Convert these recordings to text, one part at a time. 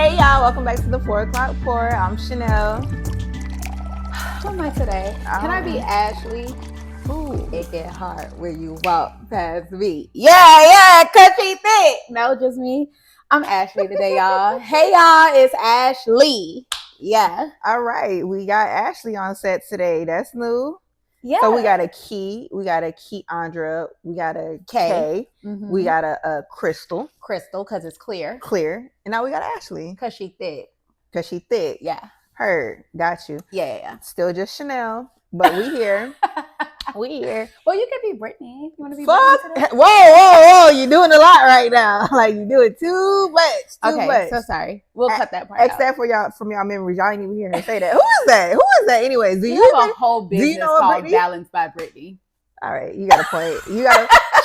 Hey y'all, welcome back to the 4 o'clock pour. I'm Chanel. Who am I today? Can I be Ashley? Ooh. It get hard when you walk past me. Yeah, cause she thick. No, just me. I'm Ashley today, y'all. Hey y'all, it's Ashley. Yeah. All right, we got Ashley on set today. That's new. Yeah. So we got a Key, we got a Keandra, we got a K, we got a Crystal, because it's clear, and now we got Ashley because she thick. Yeah. Heard. Got you. Yeah. Still just Chanel, but we here. We here. Well, you could be Brittany. You want to be Fuck. Brittany today? Whoa. You're doing a lot right now. Like, you're doing too much. Okay, so sorry. We'll cut that part except for y'all, from y'all memories. Y'all ain't even hear her say that. Who is that? Anyways, do you have a whole business called Brittany? Balanced by Brittany? All right, you got a point.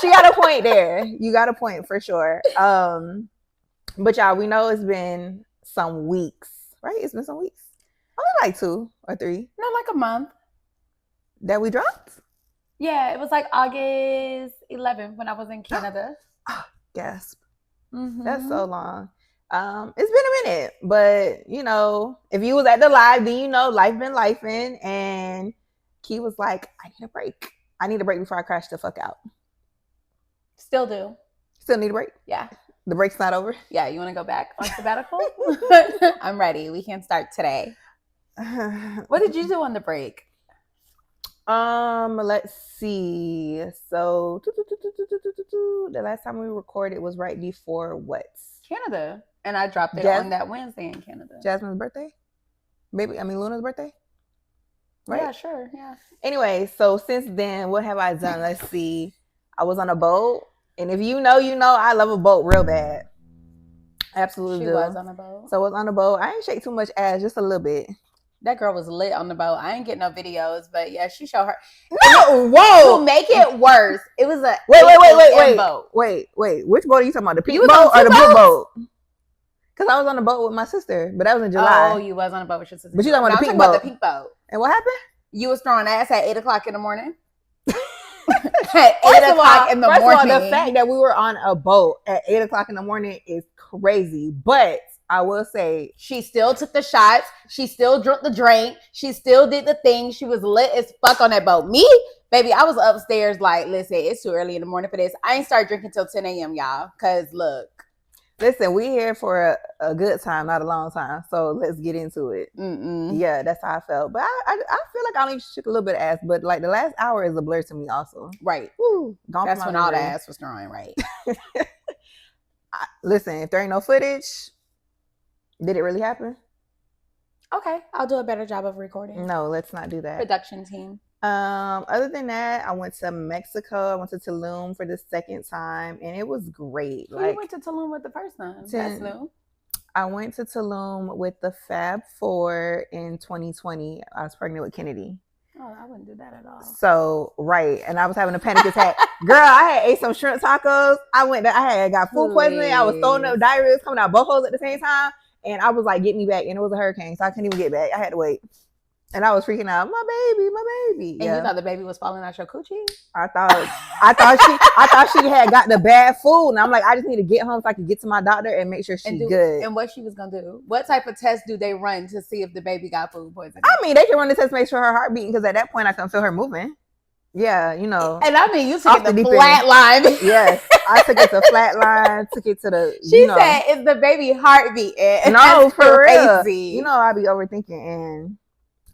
She got a point there. You got a point for sure. But y'all, we know it's been some weeks, right? It's been some weeks. Only like 2 or 3. No, like a month. That we dropped? Yeah, it was like August 11th when I was in Canada. Gasp. Mm-hmm. That's so long. It's been a minute, but you know, if you was at the live, then you know life been lifing, and Key was like, I need a break. I need a break before I crash the fuck out. Still do. Still need a break? Yeah. The break's not over? Yeah, you want to go back on sabbatical? I'm ready. We can start today. What did you do on the break? Let's see. So the last time we recorded was right before what? Canada. And I dropped it on that Wednesday in Canada. Jasmine's birthday? Luna's birthday? Right? Yeah, sure. Yeah. Anyway, so since then, what have I done? Let's see. I was on a boat. And if you know, I love a boat real bad. Absolutely. She was on a boat. So I was on a boat. I ain't shake too much ass, just a little bit. That girl was lit on the boat. I ain't getting no videos, but yeah, she showed her. No, whoa! To make it worse, it was a boat. Wait. Which boat are you talking about? The pink boat or the blue boat? Because I was on the boat with my sister, but that was in July. Oh, you was on a boat with your sister. But you talking about the pink boat? About the pink boat. And what happened? You was throwing ass at 8:00 in the morning. At 8:00 in the morning. First of all, the fact that we were on a boat at 8:00 in the morning is crazy. But I will say, she still took the shots. She still drank the drink. She still did the thing. She was lit as fuck on that boat. Me, baby, I was upstairs like, listen, it's too early in the morning for this. I ain't start drinking till 10 a.m., y'all. Because look. Listen, we here for a good time, not a long time. So let's get into it. Yeah, that's how I felt. But I feel like I only shook a little bit of ass. But like the last hour is a blur to me also. Right. Woo, that's when all the ass was throwing, right? Listen, if there ain't no footage, did it really happen? Okay, I'll do a better job of recording. No, let's not do that. Production team. Other than that, I went to Mexico. I went to Tulum for the second time, and it was great. You went to Tulum with the first time. That's new. I went to Tulum with the Fab Four in 2020. I was pregnant with Kennedy. Oh, I wouldn't do that at all. So, right. And I was having a panic attack. Girl, I had ate some shrimp tacos. I had got food poisoning. I was throwing up diarrhea coming out both holes at the same time. And I was like, get me back. And it was a hurricane. So I couldn't even get back. I had to wait. And I was freaking out. My baby. And you thought the baby was falling out your coochie? I thought she had got the bad food. And I'm like, I just need to get home so I can get to my doctor and make sure she's good. And what she was going to do? What type of test do they run to see if the baby got food poisoning? I mean, they can run the test to make sure her heart beating, because at that point I couldn't feel her moving. Yeah, you know. And I mean, you took it to flat line. Yes, I took it to flat line, took it to the, She said, is the baby heart beating? No, for real. You know, I be overthinking, and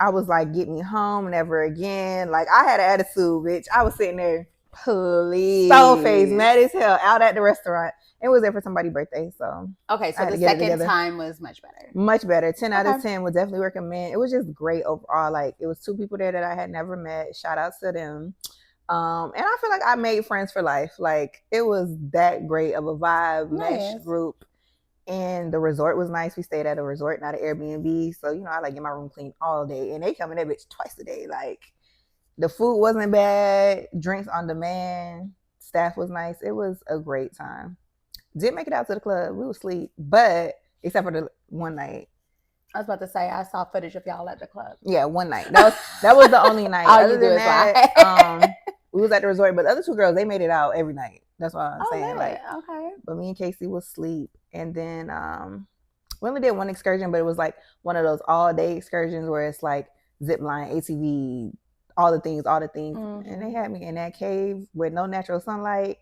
I was like, get me home, never again. Like, I had an attitude, bitch. I was sitting there, please. Stone face, mad as hell, out at the restaurant. It was there for somebody's birthday, so. Okay, so the second time was much better. Much better. 10 out of 10 would definitely recommend. It was just great overall. Like, it was 2 people there that I had never met. Shout out to them. And I feel like I made friends for life. Like, it was that great of a vibe, mesh group. And the resort was nice. We stayed at a resort, not an Airbnb. So, you know, I like get my room clean all day. And they come in that bitch twice a day. Like, the food wasn't bad. Drinks on demand. Staff was nice. It was a great time. Didn't make it out to the club. We were asleep. But, except for the one night. I was about to say, I saw footage of y'all at the club. Yeah, one night. That was the only night. Other than that, we was at the resort. But the other 2 girls, they made it out every night. That's what I'm saying. Like, okay. But me and Casey was asleep. And then We only did one excursion, but it was like one of those all day excursions where it's like zip line, ATV, all the things. Mm-hmm. And they had me in that cave with no natural sunlight,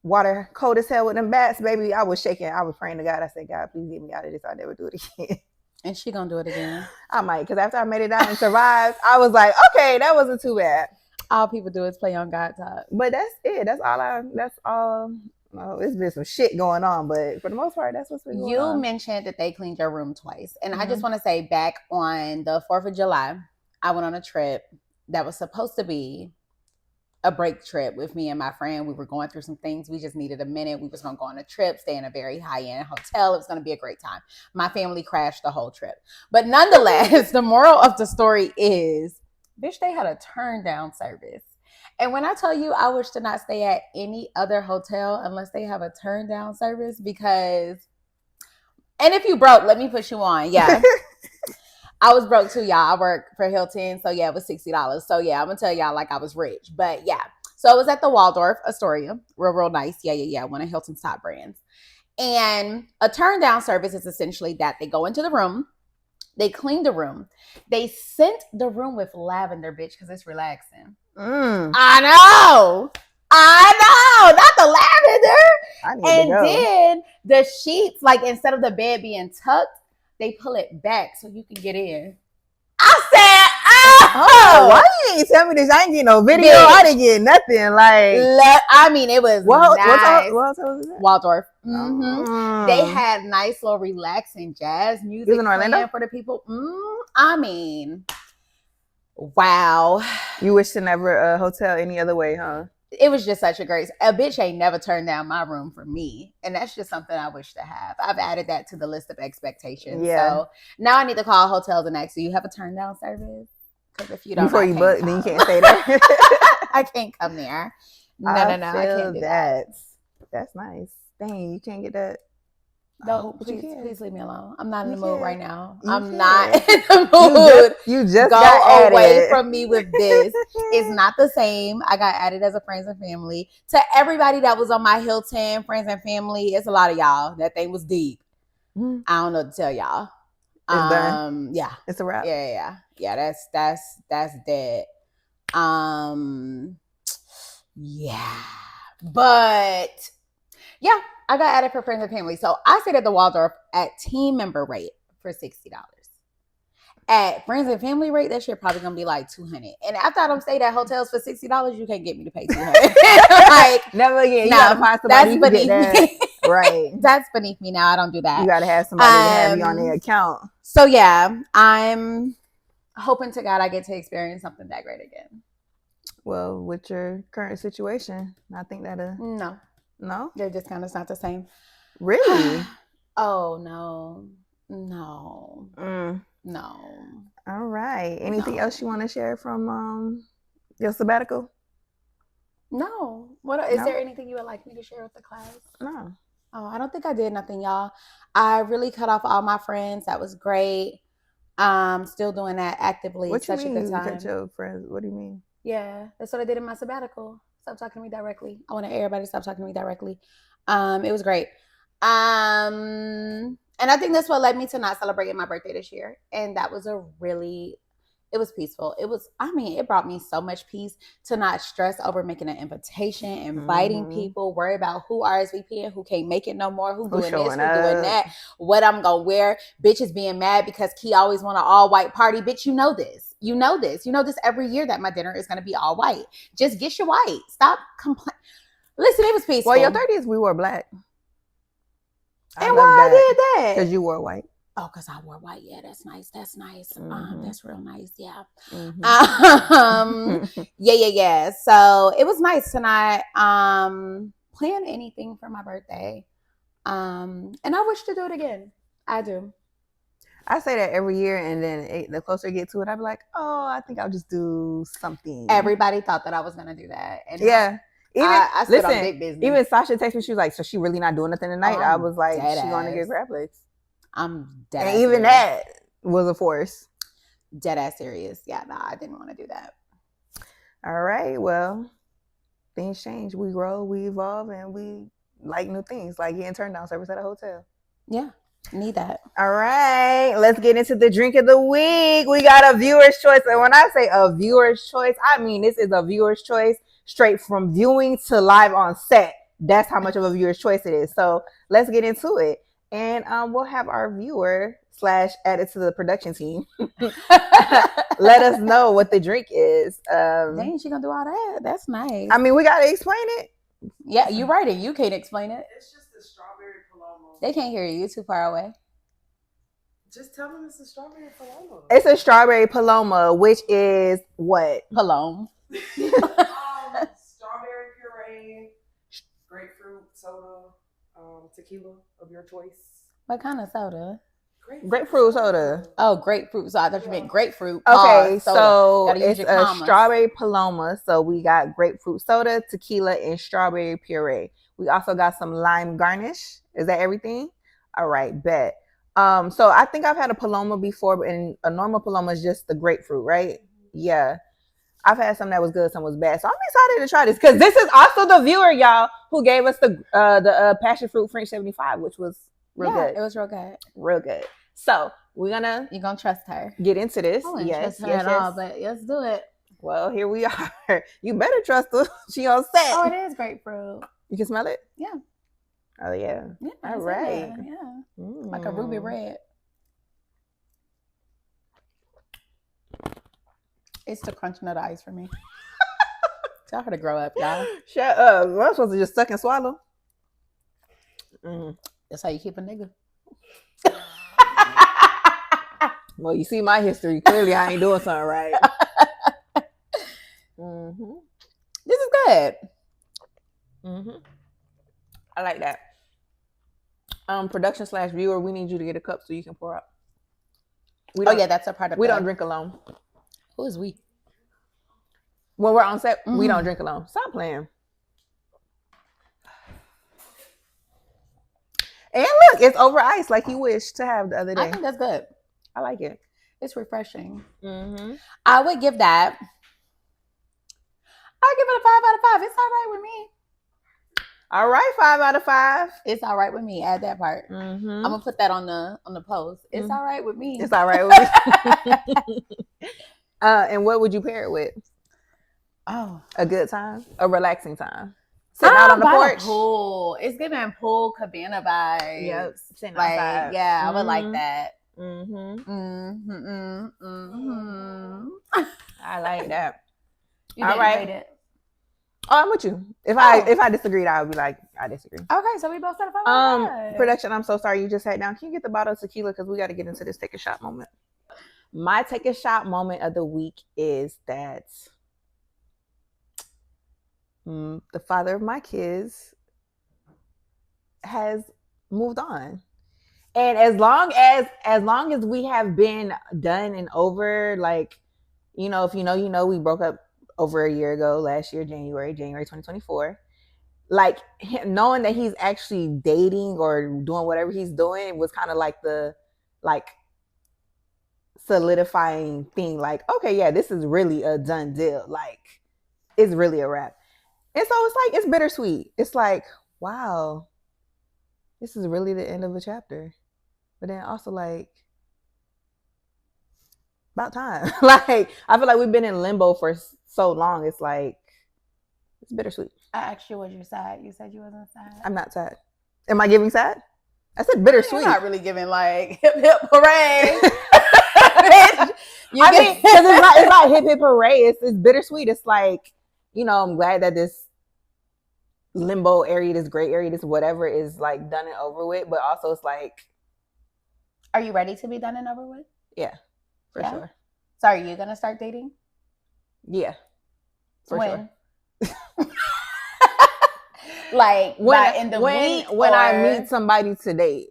water cold as hell with them bats, baby. I was shaking. I was praying to God. I said, God, please get me out of this. I'll never do it again. And she gonna do it again. I might, because after I made it down and survived, I was like, okay, that wasn't too bad. All people do is play on God talk. But that's it. That's all. Well, it's been some shit going on, but for the most part, that's what's been going on. You mentioned that they cleaned your room twice. And I just want to say, back on the 4th of July, I went on a trip that was supposed to be a break trip with me and my friend. We were going through some things. We just needed a minute. We was going to go on a trip, stay in a very high-end hotel. It was going to be a great time. My family crashed the whole trip. But nonetheless, the moral of the story is, bitch, they had a turn down service. And when I tell you, I wish to not stay at any other hotel unless they have a turn down service, because, and if you broke, let me put you on. Yeah. I was broke too, y'all. I worked for Hilton. So yeah, it was $60. So yeah, I'm going to tell y'all like I was rich. But yeah. So it was at the Waldorf Astoria. Real nice. Yeah. One of Hilton's top brands. And a turn down service is essentially that they go into the room. They clean the room. They scent the room with lavender, bitch, because it's relaxing. I know. Not the lavender. And then the sheets, like instead of the bed being tucked, they pull it back so you can get in. I said, oh, why you ain't tell me this? I ain't get no video. Bitch. I didn't get nothing. Like, I mean, it was nice. What was that? Waldorf. Mm-hmm. They had nice little relaxing jazz music. You was in Orlando for the people. I mean, wow. You wish to never hotel any other way, huh? It was just such a great. A bitch ain't never turned down my room for me, and that's just something I wish to have. I've added that to the list of expectations. Yeah. So now I need to call hotels and ask, do you have a turn down service? Because if you don't, before you book, then you can't stay there. I can't come there. No, I can't do that. That's nice. Dang, you can't get that. No, please leave me alone. I'm not in the mood right now. I'm not in the mood. You just go away from me with this. It's not the same. I got added as a friends and family. To everybody that was on my Hilton friends and family, it's a lot of y'all. That thing was deep. I don't know what to tell y'all. It's done. Yeah, it's a wrap. Yeah. That's dead. Yeah, but yeah. I got added for friends and family. So I stayed at the Waldorf at team member rate for $60. At friends and family rate, that shit probably gonna be like $200. And after I don't stay at hotels for $60, you can't get me to pay $200. Like never again. You gotta find somebody that's beneath me. Right. That's beneath me now. I don't do that. You gotta have somebody to have you on their account. So yeah, I'm hoping to God I get to experience something that great again. Well, with your current situation, I think that No, they're just kind of not the same. Really? Oh no. All right. Anything else you want to share from your sabbatical? No. What is there anything you would like me to share with the class? No. Oh, I don't think I did nothing, y'all. I really cut off all my friends. That was great. Still doing that actively. What Such you mean? A good time. You cut your friends? What do you mean? Yeah, that's what I did in my sabbatical. Stop talking to me directly. I want everybody to stop talking to me directly. It was great. And I think that's what led me to not celebrating my birthday this year. And that was it was peaceful. It brought me so much peace to not stress over making an invitation, inviting people, worry about who RSVP and who can't make it no more, who doing this, who doing that, what I'm going to wear. Bitches being mad because Key always want an all white party. Bitch, you know this. You know this every year that my dinner is going to be all white. Just get your white. Stop complaining. Listen, it was peaceful. Well, your 30th, we wore black. And why I did that? Because you wore white. Oh, because I wore white. Yeah, that's nice. That's nice. That's real nice. Yeah. Yeah. So it was nice to not plan anything for my birthday. And I wish to do it again. I do. I say that every year, and then the closer I get to it, I'd be like, oh, I think I'll just do something. Everybody thought that I was going to do that. And yeah. I stood on big business. Even Sasha texted me, she was like, so she really not doing nothing tonight? I was like, she's going to get crab legs. I'm dead And even that was a force. Dead ass serious. Yeah, I didn't want to do that. All right. Well, things change. We grow, we evolve, and we like new things, like getting turned down service at a hotel. Yeah. Need that. All right, let's get into the drink of the week. We got a viewer's choice. And when I say a viewer's choice, I mean this is a viewer's choice straight from viewing to live on set. That's how much of a viewer's choice it is. So let's get into it. And we'll have our viewer / added to the production team. Let us know what the drink is. Dang, she gonna do all that? That's nice. I mean, we got to explain it. Yeah, you right. And you can't explain it. It's just a strawberry paloma. They can't hear you. You're too far away. Just tell them it's a strawberry paloma. It's a strawberry paloma, which is what? Paloma. Strawberry puree, grapefruit soda, tequila of your choice. What kind of soda? Grapefruit soda. Oh, grapefruit. So I thought you meant grapefruit. Okay, so Gotta use it's your a commas. strawberry paloma. So we got grapefruit soda, tequila, and strawberry puree. We also got some lime garnish. Is that everything? All right, bet. So I think I've had a paloma before, and a normal paloma is just the grapefruit, right? Yeah. I've had some that was good, some was bad. So I'm excited to try this because this is also the viewer, y'all, who gave us the passion fruit French 75, which was real good. It was real good. Real good. So you're gonna trust her. get into this. I wouldn't Yes, trust her at all, but let's do it. Well, here we are. You better trust her. She on set. Oh, it is grapefruit. You can smell it? Yeah. Oh, yeah. Yeah. All right. Yeah. Mm. Like a ruby red. It's the crunch nut ice for me. Tell her to grow up, y'all. Shut up. I'm supposed to just suck and swallow. Mm. That's how you keep a nigga. Well, you see my history. Clearly, I ain't doing something right. Mm-hmm. This is good. Mm-hmm. I like that. Production / viewer, we need you to get a cup so you can pour up. That's a part of We don't drink alone. Who is we? When we're on set, we don't drink alone. Stop playing. And look, it's over ice like you wished to have the other day. I think that's good. I like it. It's refreshing. Mm-hmm. I would give that. I'll give it a 5 out of 5. It's all right with me. All right, 5 out of 5. It's all right with me. Add that part. Mm-hmm. I'm gonna put that on the post. It's all right with me. It's all right with me. And what would you pair it with? Oh, a good time, a relaxing time, sitting out on the porch. Pool. It's giving pool cabana vibes. Yep, sitting like outside. yeah, I would like that. Mm-hmm. Mm-hmm. Mm-hmm. I like that. You all right. Rate it. Oh, I'm with you. If I disagreed, I would be like, I disagree. Okay, so we both said a 5. Production, I'm so sorry you just sat down. Can you get the bottle of tequila because we got to get into this take a shot moment. My take a shot moment of the week is that the father of my kids has moved on. And as long as we have been done and over, like, you know, if you know, we broke up over a year ago, last year, January 2024. Like, knowing that he's actually dating or doing whatever he's doing was kind of like the, like, solidifying thing. Like, okay, yeah, this is really a done deal. Like, it's really a wrap. And so it's like, it's bittersweet. It's like, wow, this is really the end of a chapter. But then also, like, about time. Like, I feel like we've been in limbo for so long. It's like, it's bittersweet. I asked you, was you sad? You said you wasn't sad. I'm not sad. Am I giving sad? I said bittersweet. You're not really giving, like, hip hip hooray. I mean, because it's not hip hip hooray. It's bittersweet. It's like, you know, I'm glad that this limbo area, this gray area, this whatever is like done and over with. But also, it's like, are you ready to be done and over with? Yeah, for sure. So are you gonna start dating? Yeah, for sure. Like when I meet somebody to date.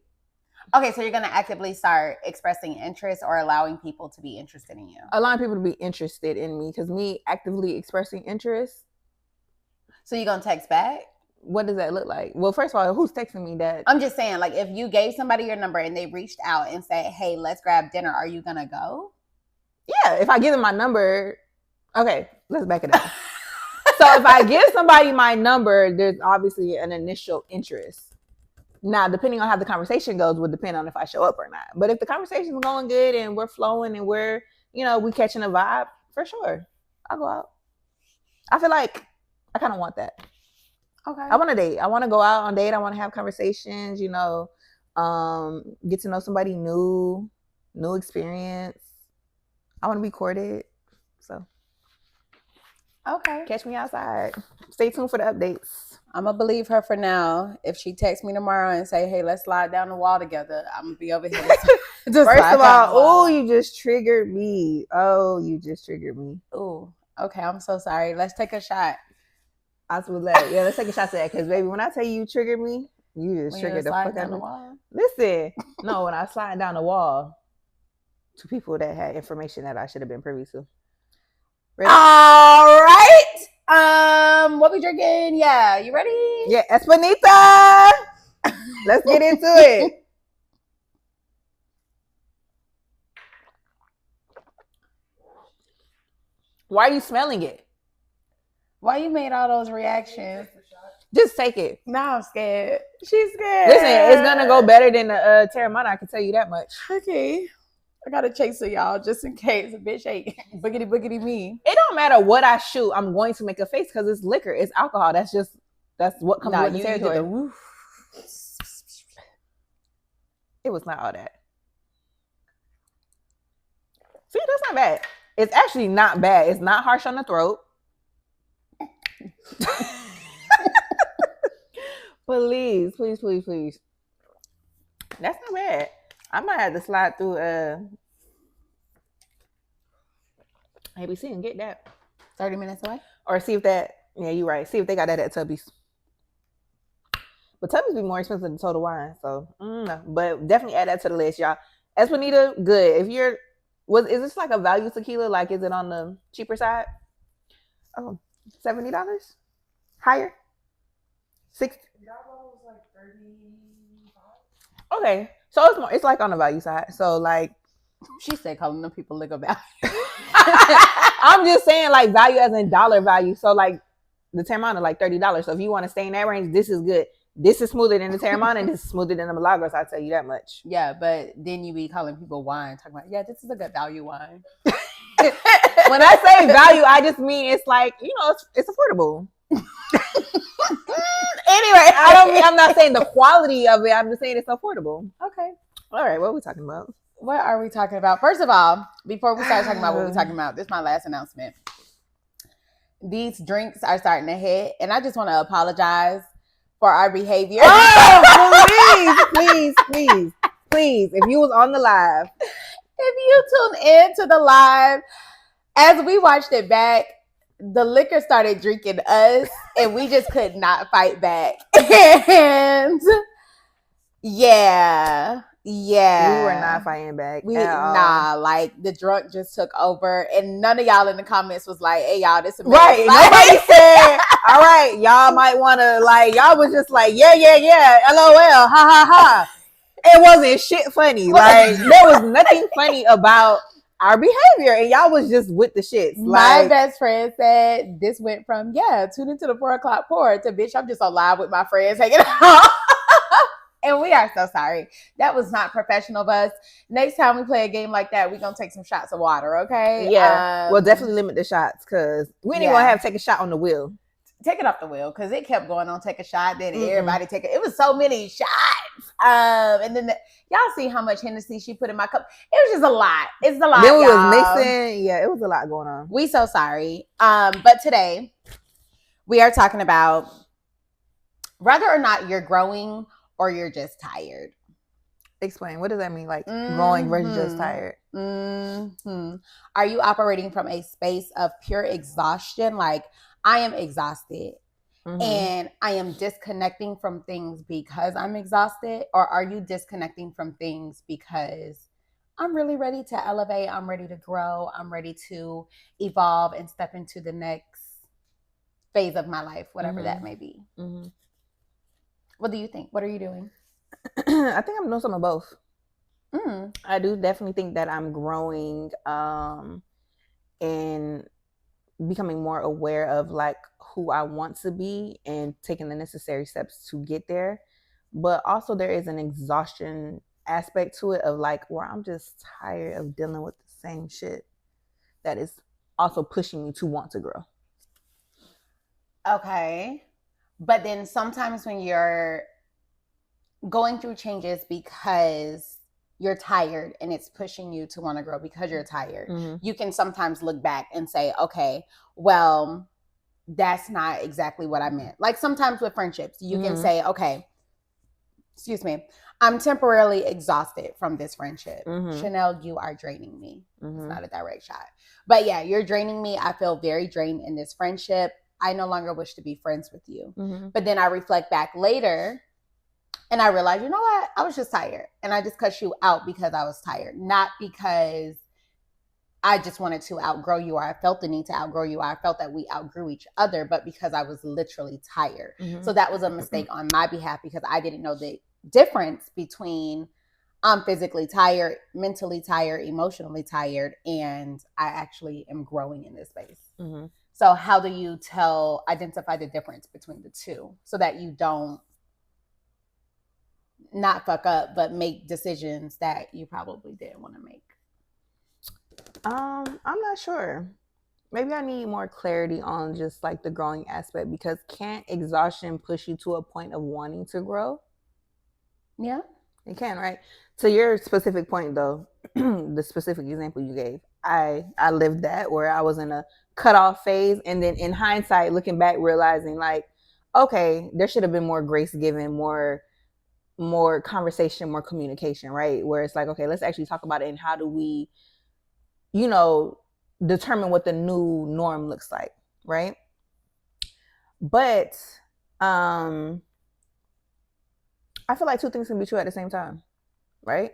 Okay, so you're gonna actively start expressing interest or allowing people to be interested in you. Allowing people to be interested in me, because me actively expressing interest. So you're gonna text back? What does that look like? Well, first of all, who's texting me that? I'm just saying, like, if you gave somebody your number and they reached out and said, hey, let's grab dinner, are you gonna go? Yeah, if I give them my number, okay, let's back it up. So if I give somebody my number, there's obviously an initial interest. Now, depending on how the conversation goes would depend on if I show up or not. But if the conversation's going good and we're flowing and we're, we catching a vibe, for sure, I'll go out. I feel like I kind of want that. Okay. I want to date. I want to go out on date. I want to have conversations, get to know somebody new experience. I want to be courted. So, okay. Catch me outside. Stay tuned for the updates. I'm going to believe her for now. If she texts me tomorrow and say, hey, let's slide down the wall together, I'm going to be over here. First of all, you just triggered me. Oh, okay. I'm so sorry. Let's take a shot. Let's take a shot to that. Because, baby, when I tell you triggered me, you just triggered the fuck out of me. Listen, no, when I was sliding down the wall to people that had information that I should have been privy to. Ready? All right. What we drinking? Yeah, you ready? Yeah, Espanita. Let's get into it. Why are you smelling it? Why you made all those reactions? Just take it. Now I'm scared. She's scared. Listen, it's gonna go better than the Terramana. I can tell you that much. Okay. I got a chaser, y'all, just in case a bitch ain't boogity me. It don't matter what I shoot. I'm going to make a face because it's liquor. It's alcohol. That's what comes with the territory. It was not all that. See, that's not bad. It's actually not bad. It's not harsh on the throat. Please. That's not bad. I might have to slide through ABC and get that. 30 minutes away? Or see if that, yeah, you're right. See if they got that at Tubby's. But Tubby's be more expensive than Total Wine. So, but definitely add that to the list, y'all. Espanita, good. Is this like a value tequila? Like, is it on the cheaper side? Oh, $70? Higher? 60? That one was like 35. Okay. So it's like on the value side. So like she said calling them people liquor value. I'm just saying like value as in dollar value. So like the Terramana like $30. So if you want to stay in that range, this is good. This is smoother than the Terramana and this is smoother than the Milagros, I'll tell you that much. Yeah, but then you be calling people wine, talking about, yeah, this is a good value wine. When I say value, I just mean it's like, it's affordable. Anyway, I'm not saying the quality of it. I'm just saying it's affordable. Okay. All right. What are we talking about? What are we talking about? First of all, before we start talking about what we're talking about, this is my last announcement. These drinks are starting to hit, and I just want to apologize for our behavior. Oh, please. If you was on the live. If you tuned in to the live, as we watched it back, the liquor started drinking us and we just could not fight back. And yeah. We were not fighting back. Like the drunk just took over and none of y'all in the comments was like, hey y'all, this is right. Nobody said, all right, y'all might want to y'all was just like, yeah, LOL, ha ha ha. It wasn't shit funny. Like there was nothing funny about our behavior, and y'all was just with the shits. My best friend said this went from tune into the 4 o'clock pour to bitch, I'm just on live with my friends hanging out. And we are so sorry. That was not professional of us. Next time we play a game like that, we're gonna take some shots of water, okay? Yeah. We'll definitely limit the shots because we didn't want to have to take a shot on the wheel. Take it off the wheel because it kept going on. Take a shot, then everybody take it. It was so many shots. And then y'all see how much Hennessy she put in my cup. It was just a lot. It's a lot. Then we was mixing. Yeah, it was a lot going on. We so sorry. But today we are talking about whether or not you're growing or you're just tired. Explain. What does that mean? Like growing versus just tired? Are you operating from a space of pure exhaustion? Like, I am exhausted and I am disconnecting from things because I'm exhausted? Or are you disconnecting from things because I'm really ready to elevate, I'm ready to grow, I'm ready to evolve and step into the next phase of my life, whatever that may be? What do you think? What are you doing? I think I'm doing some of both. I do definitely think that I'm growing and becoming more aware of like who I want to be and taking the necessary steps to get there. but also there is an exhaustion aspect to it of like where I'm just tired of dealing with the same shit that is also pushing me to want to grow. Okay. But then sometimes when you're going through changes because you're tired and it's pushing you to want to grow because you're tired, you can sometimes look back and say, okay, well, that's not exactly what I meant. Like sometimes with friendships, you can say, okay, excuse me, I'm temporarily exhausted from this friendship. Chanel, you are draining me. It's not a direct shot. But yeah, you're draining me. I feel very drained in this friendship. I no longer wish to be friends with you. But then I reflect back later and I realize, you know what? I was just tired. And I just cut you out because I was tired. Not because I just wanted to outgrow you or I felt the need to outgrow you or I felt that we outgrew each other, but because I was literally tired. So that was a mistake on my behalf because I didn't know the difference between I'm physically tired, mentally tired, emotionally tired, and I actually am growing in this space. So how do you identify the difference between the two so that you don't not fuck up, but make decisions that you probably didn't want to make? I'm not sure. Maybe I need more clarity on just like the growing aspect because can't exhaustion push you to a point of wanting to grow? Yeah. It can, right? To your specific point though, the specific example you gave, I lived that where I was in a cutoff phase and then in hindsight looking back realizing like, okay, there should have been more grace given, more conversation, more communication, right? Where it's like, okay, let's actually talk about it and how do we, determine what the new norm looks like, right? But I feel like two things can be true at the same time, right?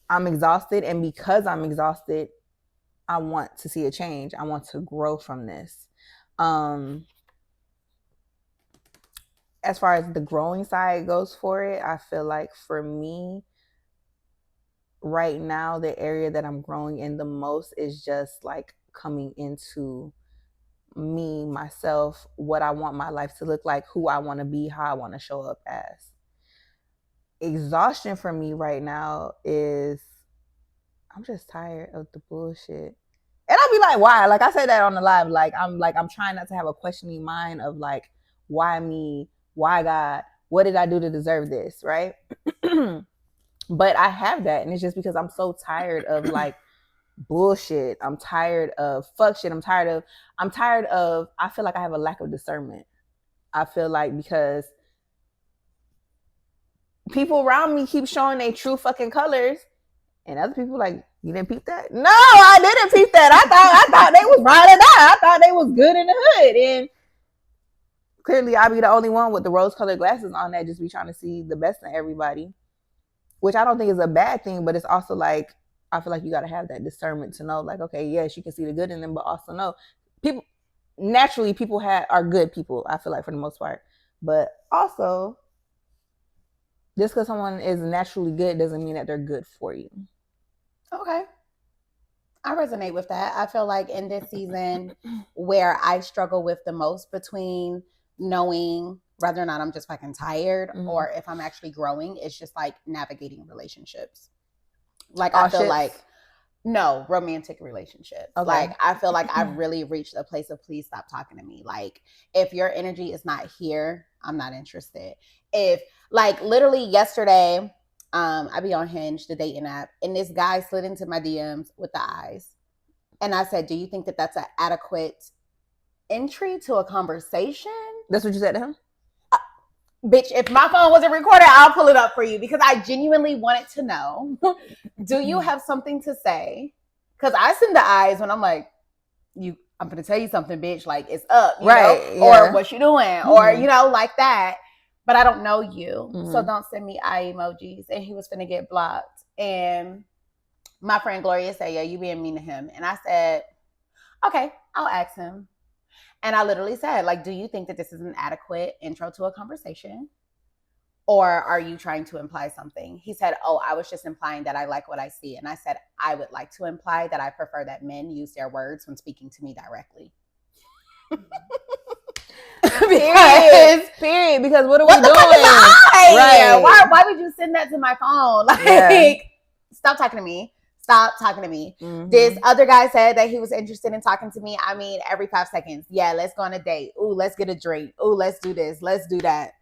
I'm exhausted, and because I'm exhausted, I want to see a change. I want to grow from this. As far as the growing side goes for it, I feel like for me, right now, the area that I'm growing in the most is just like coming into me, myself, what I want my life to look like, who I want to be, how I want to show up as. Exhaustion for me right now is I'm just tired of the bullshit. And I'll be like, why? Like I said that on the live. I'm trying not to have a questioning mind of like, why me? Why God? What did I do to deserve this? Right? But I have that, and it's just because I'm so tired of like bullshit. I'm tired of fuck shit. I'm tired of I feel like I have a lack of discernment. I feel like because people around me keep showing their true fucking colors, and other people like, you didn't peep that? No, I didn't peep that. I thought they was ride or die. I thought they was good in the hood, and clearly I be the only one with the rose-colored glasses on that just be trying to see the best in everybody, which I don't think is a bad thing, but it's also like I feel like you got to have that discernment to know, like, okay, yes, you can see the good in them, but also know people naturally are good people. I feel like for the most part, but also just because someone is naturally good doesn't mean that they're good for you. Okay. I resonate with that. I feel like in this season where I struggle with the most between knowing whether or not I'm just fucking tired or if I'm actually growing, it's just like navigating relationships. Like I feel like no romantic relationships. Okay. Like I feel like I've really reached a place of please stop talking to me. Like if your energy is not here, I'm not interested. If like literally yesterday, I be on Hinge, the dating app, and this guy slid into my DMs with the eyes. And I said, do you think that that's an adequate entry to a conversation? That's what you said to him? Bitch, if my phone wasn't recorded, I'll pull it up for you because I genuinely wanted to know, do you have something to say? Because I send the eyes when I'm like, I'm going to tell you something, bitch. Like, it's up, you know? Yeah. Or what you doing? Or, you know, like that. But I don't know you. So don't send me eye emojis. And he was finna get blocked. And my friend Gloria said, yeah, you being mean to him. And I said, okay, I'll ask him. And I literally said, like, do you think that this is an adequate intro to a conversation? Or are you trying to imply something? He said, oh, I was just implying that I like what I see. And I said, I would like to imply that I prefer that men use their words when speaking to me directly. Period. Because what are we doing? Right. Why would you send that to my phone? Like, stop talking to me. Stop talking to me. Mm-hmm. This other guy said that he was interested in talking to me. I mean, every 5 seconds. Yeah, let's go on a date. Ooh, let's get a drink. Ooh, let's do this. Let's do that.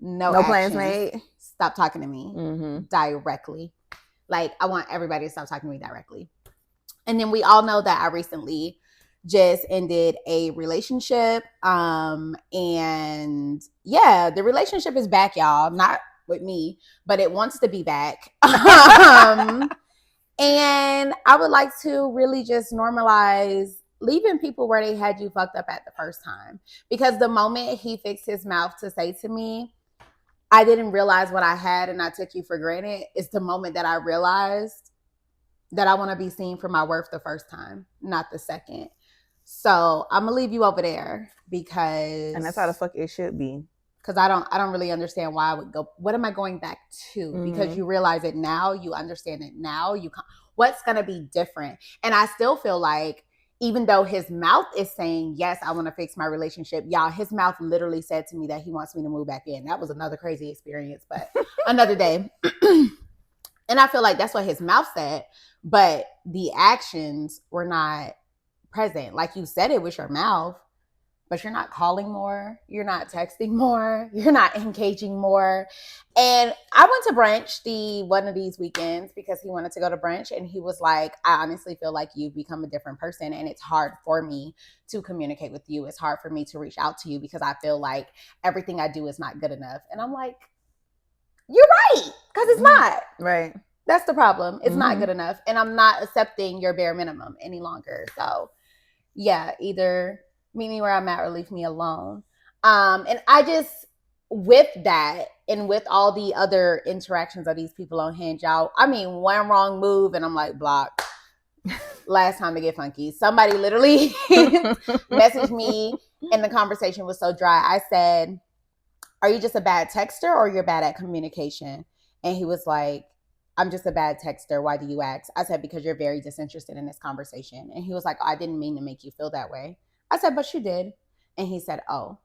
No plans made. Stop talking to me directly. Like, I want everybody to stop talking to me directly. And then we all know that I recently just ended a relationship. And yeah, the relationship is back, y'all. Not with me, but it wants to be back. And I would like to really just normalize leaving people where they had you fucked up at the first time. Because the moment he fixed his mouth to say to me, I didn't realize what I had and I took you for granted, it's the moment that I realized that I want to be seen for my worth the first time, not the second. So I'm going to leave you over there because... And that's how the fuck it should be. Because I don't really understand why I would go. What am I going back to? Because you realize it now, you understand it now. What's gonna be different? And I still feel like, even though his mouth is saying yes, I want to fix my relationship, y'all, his mouth literally said to me that he wants me to move back in. That was another crazy experience, but another day. And I feel like that's what his mouth said, but the actions were not present. Like you said it with your mouth, but you're not calling more, you're not texting more, you're not engaging more. And I went to brunch one of these weekends because he wanted to go to brunch, and he was like, I honestly feel like you've become a different person, and it's hard for me to communicate with you. It's hard for me to reach out to you because I feel like everything I do is not good enough. And I'm like, you're right, because it's not. Right. That's the problem. It's not good enough. And I'm not accepting your bare minimum any longer. So yeah, either meet me where I'm at or leave me alone. And I just, with that and with all the other interactions of these people on Hinge, y'all, I mean, one wrong move and I'm like, block. Last time to get funky. Somebody literally messaged me and the conversation was so dry. I said, are you just a bad texter or you're bad at communication? And he was like, I'm just a bad texter. Why do you ask? I said, because you're very disinterested in this conversation. And he was like, oh, I didn't mean to make you feel that way. I said, but you did. And he said, oh,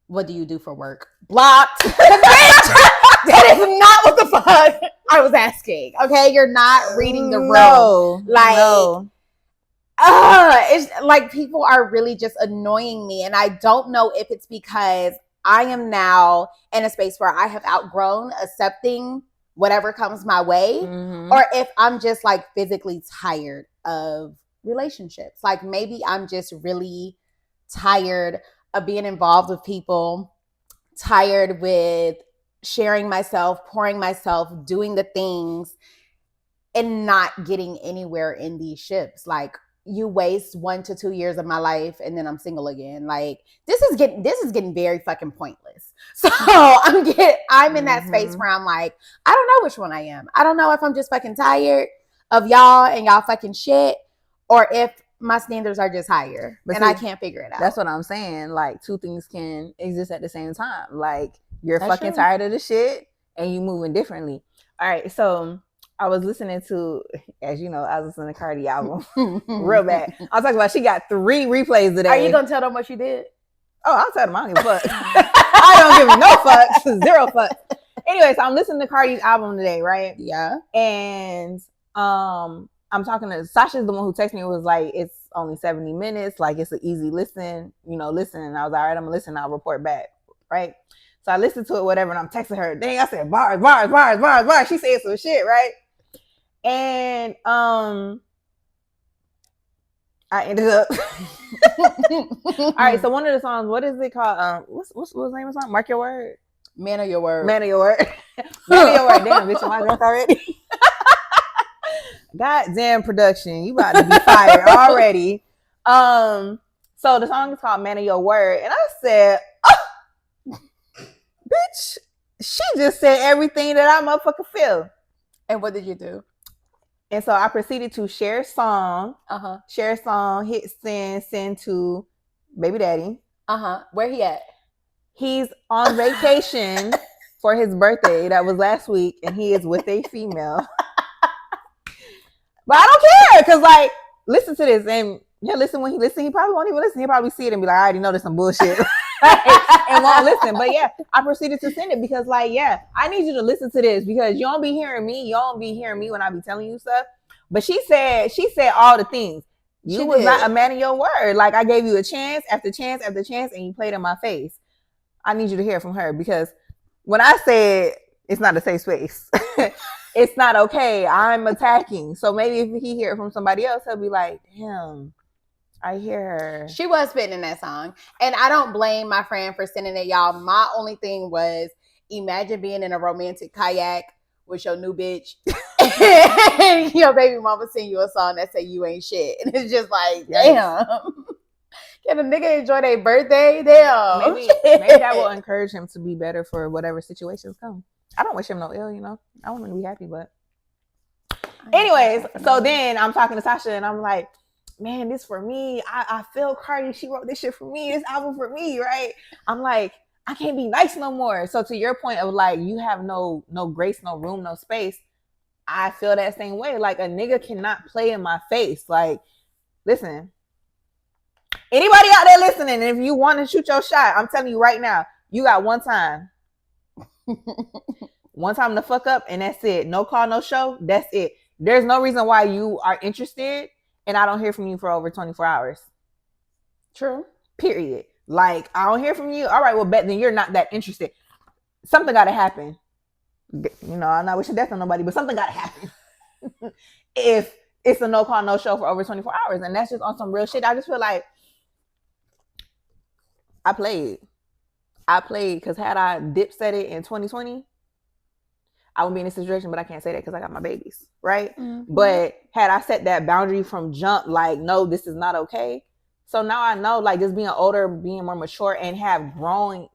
what do you do for work? Blocked. That is not what the fuck I was asking. Okay, you're not reading the room. No, It's like people are really just annoying me. And I don't know if it's because I am now in a space where I have outgrown accepting whatever comes my way, or if I'm just like physically tired of relationships. Like maybe I'm just really tired of being involved with people, tired with sharing myself, pouring myself, doing the things and not getting anywhere in these ships. Like you waste 1 to 2 years of my life and then I'm single again. Like this is getting very fucking pointless. So I'm in that space where I'm like, I don't know which one I am. I don't know if I'm just fucking tired of y'all and y'all fucking shit, or if my standards are just higher. But I can't figure it out. That's what I'm saying. Like two things can exist at the same time. Like you're That's fucking true. tired of the shit and you moving differently. All right, so I was listening to, as you know, I was listening to Cardi album real bad. I was talking about she got 3 replays today. Are you gonna tell them what she did? Oh, I'll tell them. I don't give a fuck. I don't give no fucks. 0 fucks. Anyway, so I'm listening to Cardi's album today, right? Yeah. And I'm talking to Sasha's the one who texted me. It was like, it's only 70 minutes. Like it's an easy listen, listen. And I was like, all right, I'm gonna listen. I'll report back, right? So I listened to it, whatever, and I'm texting her. Dang, I said bars, bars, bars, bars, bars. She said some shit, right? And I ended up. All right, so one of the songs, what is it called? What's the name of the song? Mark Your Word. Man of Your Word. Man of Your Word. Man of Your Word. Damn, bitch, am I drunk already? Goddamn production, you about to be fired already. So the song is called Man of Your Word, and I said, oh, bitch, she just said everything that I motherfucking feel. And what did you do? And so I proceeded to share a song, hit send to baby daddy. Where he at? He's on vacation for his birthday. That was last week, and he is with a female. But I don't care, because like, listen to this, and listen when he listen, he probably won't even listen. He'll probably see it and be like, I already know there's some bullshit. and won't listen. But yeah, I proceeded to send it because like, yeah, I need you to listen to this because you don't be hearing me. You don't be hearing me when I be telling you stuff. But she said all the things. You was not a man of your word. Like I gave you a chance after chance after chance and you played in my face. I need you to hear from her because when I said it's not a safe space, it's not okay. I'm attacking. So maybe if he hear it from somebody else, he'll be like, damn, I hear her. She was spitting in that song. And I don't blame my friend for sending it, y'all. My only thing was imagine being in a romantic kayak with your new bitch and your baby mama sing you a song that say you ain't shit. And it's just like, damn. Can a nigga enjoy their birthday? Damn. Maybe that will encourage him to be better for whatever situations come. I don't wish him no ill, you know. I want him to be happy, but anyways, so then I'm talking to Tasha and I'm like, man, this for me. I feel Cardi. She wrote this shit for me. This album for me, right? I'm like, I can't be nice no more. So to your point of like, you have no grace, no room, no space. I feel that same way. Like a nigga cannot play in my face. Like, listen, anybody out there listening, if you want to shoot your shot, I'm telling you right now, you got one time. One time to fuck up and that's it. No call, no show. That's it. There's no reason why you are interested and I don't hear from you for over 24 hours. True. Period. Like, I don't hear from you. All right, well, bet then you're not that interested. Something got to happen. You know, I'm not wishing death on nobody, but something got to happen. If it's a no call, no show for over 24 hours. And that's just on some real shit. I just feel like I played because had I dip set it in 2020, I would be in this situation, but I can't say that because I got my babies, right? Mm-hmm. But had I set that boundary from jump, like, no, this is not okay. So now I know, like, just being older, being more mature, and have grown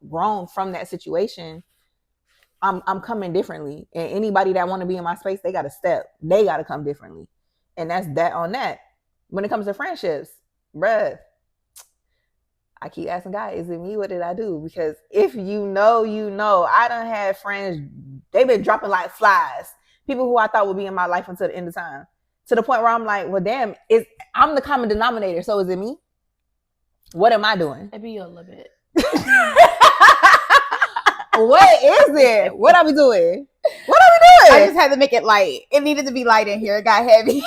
from that situation, I'm coming differently. And anybody that want to be in my space, they got to step. They got to come differently. And that's that on that. When it comes to friendships, bruh, I keep asking God, is it me? What did I do? Because if you know, you know. I done had friends, they've been dropping like flies. People who I thought would be in my life until the end of time. To the point where I'm like, well, damn, I'm the common denominator. So is it me? What am I doing? Maybe you a little bit. What is it? What are we doing? What are we doing? I just had to make it light. It needed to be light in here. It got heavy.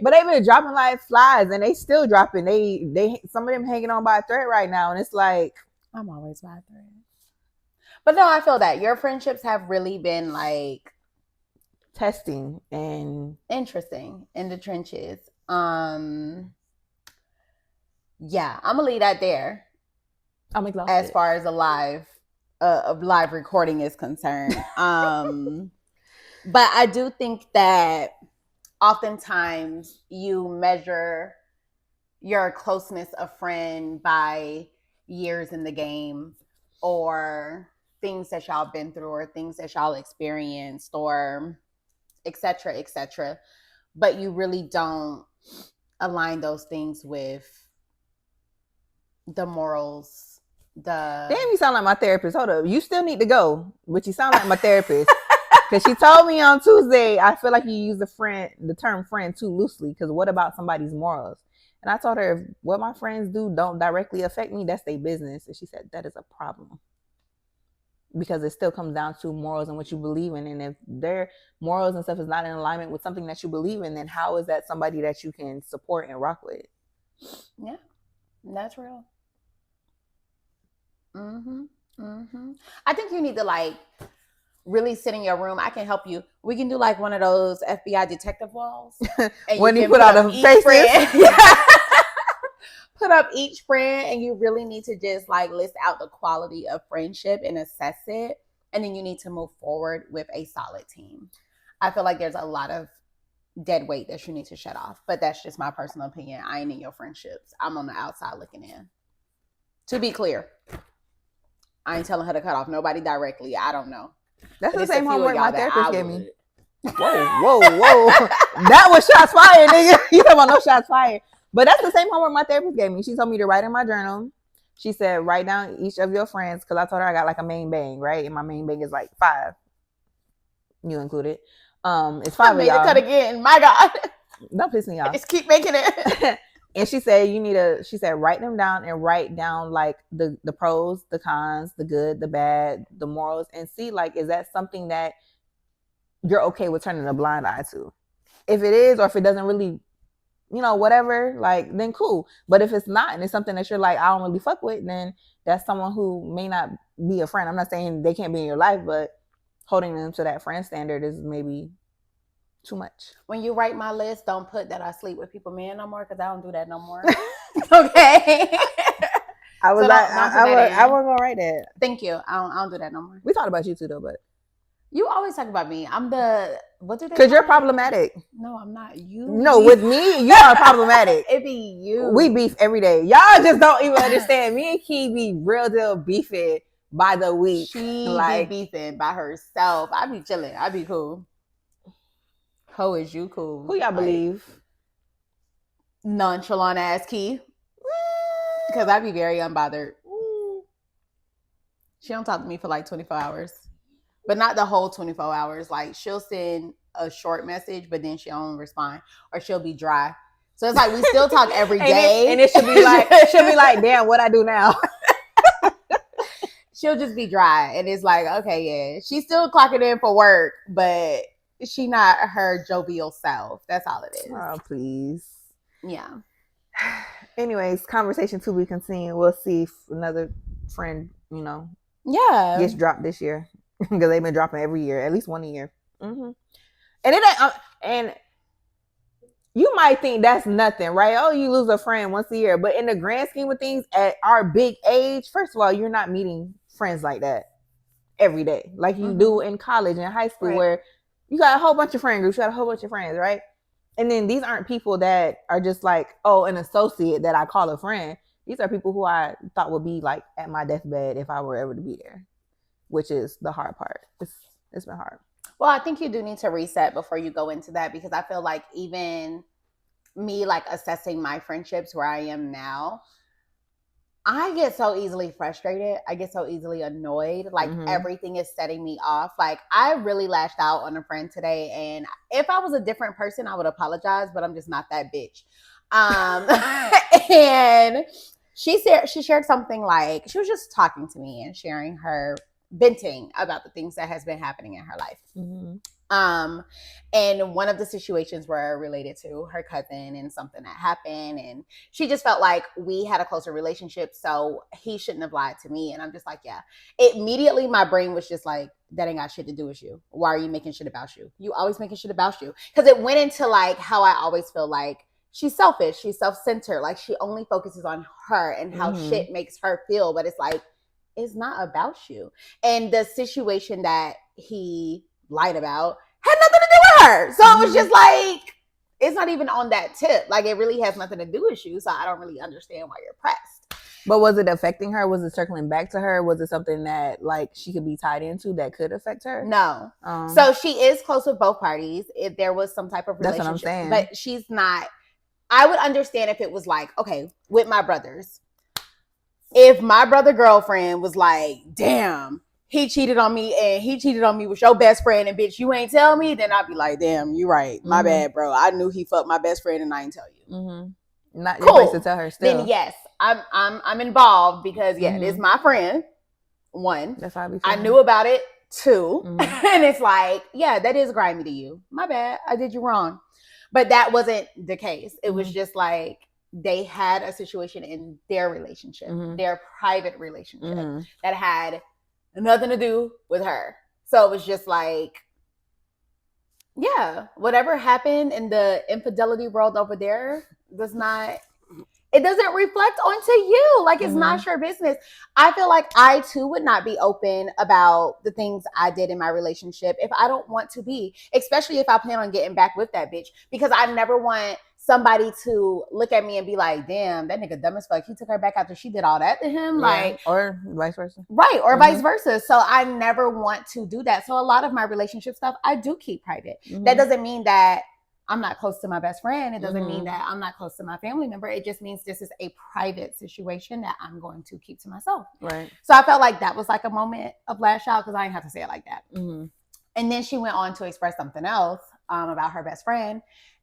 But they've been dropping like flies and they still dropping. They some of them hanging on by a thread right now. And it's like, I'm always by a thread. But no, I feel that your friendships have really been like testing and interesting in the trenches. Yeah, I'm gonna leave that there. I'm exhausted. As far as a live recording is concerned. But I do think that oftentimes you measure your closeness of friend by years in the game or things that y'all been through or things that y'all experienced or et cetera, but you really don't align those things with the morals. Damn, you sound like my therapist. Hold up, you still need to go, but you sound like my therapist. Because she told me on Tuesday, I feel like you use the term friend too loosely. Because what about somebody's morals? And I told her, if what my friends do don't directly affect me, that's their business. And she said, that is a problem. Because it still comes down to morals and what you believe in. And if their morals and stuff is not in alignment with something that you believe in, then how is that somebody that you can support and rock with? Yeah, that's real. I think you need to like really sit in your room. I can help you. We can do like one of those FBI detective walls. And when you put out a faces. Put up each friend and you really need to just like list out the quality of friendship and assess it. And then you need to move forward with a solid team. I feel like there's a lot of dead weight that you need to shut off. But that's just my personal opinion. I ain't in your friendships. I'm on the outside looking in. To be clear, I ain't telling her to cut off nobody directly. I don't know. That's the same homework my therapist gave me. Whoa. That was shots fired, nigga. You talking about no shots fired. But that's the same homework my therapist gave me. She told me to write in my journal. She said, write down each of your friends. Because I told her I got like a main bang, right? And my main bang is like 5. You included. It's 5 of y'all. I made the cut again. My God. Don't piss me off. Just keep making it. And she said she said write them down and write down like the pros, the cons, the good, the bad, the morals, and see like is that something that you're okay with turning a blind eye to. If it is, or if it doesn't really, whatever, like then cool. But if it's not and it's something that you're like, I don't really fuck with, then that's someone who may not be a friend. I'm not saying they can't be in your life, but holding them to that friend standard is maybe too much. When you write my list, don't put that I sleep with people man no more, because I don't do that no more. Okay. I was I wasn't gonna write that. Thank you. I don't do that no more. We thought about you too though, but you always talk about me. I'm the what do they? Because you're problematic. No, I'm not. You. No, with me, you are problematic. It be you. We beef every day. Y'all just don't even understand. Me and Key be real deal beefing by the week. She be beefing by herself. I be chilling. I be cool. How is you cool? Who y'all believe? Nonchalant ass Key. Because I be very unbothered. She don't talk to me for like 24 hours. But not the whole 24 hours. Like she'll send a short message, but then she don't respond. Or she'll be dry. So it's like we still talk every day. And it should be like, damn, what I do now? She'll just be dry. And it's like, okay, yeah. She's still clocking in for work, but she not her jovial self. That's all it is. Oh, please. Yeah. Anyways, conversation to be continued. We'll see if another friend, yeah, gets dropped this year. Because they've been dropping every year, at least one a year. Mm-hmm. And it ain't, and you might think that's nothing, right? Oh, you lose a friend once a year. But in the grand scheme of things, at our big age, first of all, you're not meeting friends like that every day. Like you do in college and high school, right, where you got a whole bunch of friend groups, you got a whole bunch of friends, right? And then these aren't people that are just like, oh, an associate that I call a friend. These are people who I thought would be like at my deathbed if I were ever to be there, which is the hard part. It's been hard. Well, I think you do need to reset before you go into that, because I feel like even me like assessing my friendships where I am now, I get so easily frustrated. I get so easily annoyed. Like everything is setting me off. Like I really lashed out on a friend today, and if I was a different person, I would apologize, but I'm just not that bitch. And she shared something like, she was just talking to me and sharing her venting about the things that has been happening in her life. And one of the situations were related to her cousin and something that happened, and she just felt like we had a closer relationship, so he shouldn't have lied to me. And I'm just like, yeah. Immediately my brain was just like, that ain't got shit to do with you. Why are you making shit about you? You always making shit about you. Because it went into like how I always feel like she's selfish, she's self-centered, like she only focuses on her and how shit makes her feel. But it's like, it's not about you. And the situation that he lied about had nothing to do with her. So it was just like, it's not even on that tip. Like it really has nothing to do with you. So I don't really understand why you're pressed. But was it affecting her? Was it circling back to her? Was it something that like she could be tied into that could affect her? No. So she is close with both parties. If there was some type of relationship. That's what I'm saying. But she's not. I would understand if it was like, okay, with my brothers. If my brother girlfriend was like, damn, he cheated on me and he cheated on me with your best friend and bitch, you ain't tell me, then I'd be like, damn, you right. My bad, bro. I knew he fucked my best friend and I didn't tell you. Not your place to tell her still. Then yes, I'm involved because it is my friend. One. That's how I knew about it. Two. And it's like, yeah, that is grimy to you. My bad. I did you wrong. But that wasn't the case. It was just like, they had a situation in their relationship, their private relationship that had nothing to do with her. So it was just like, yeah, whatever happened in the infidelity world over there it doesn't reflect onto you. Like it's not your business. I feel like I too would not be open about the things I did in my relationship if I don't want to be, especially if I plan on getting back with that bitch, because I never want somebody to look at me and be like, damn, that nigga dumb as fuck. He took her back after she did all that to him. Yeah. Like, or vice versa. Right. Or vice versa. So I never want to do that. So a lot of my relationship stuff, I do keep private. That doesn't mean that I'm not close to my best friend. It doesn't mean that I'm not close to my family member. It just means this is a private situation that I'm going to keep to myself. Right. So I felt like that was like a moment of lash out because I didn't have to say it like that. And then she went on to express something else about her best friend.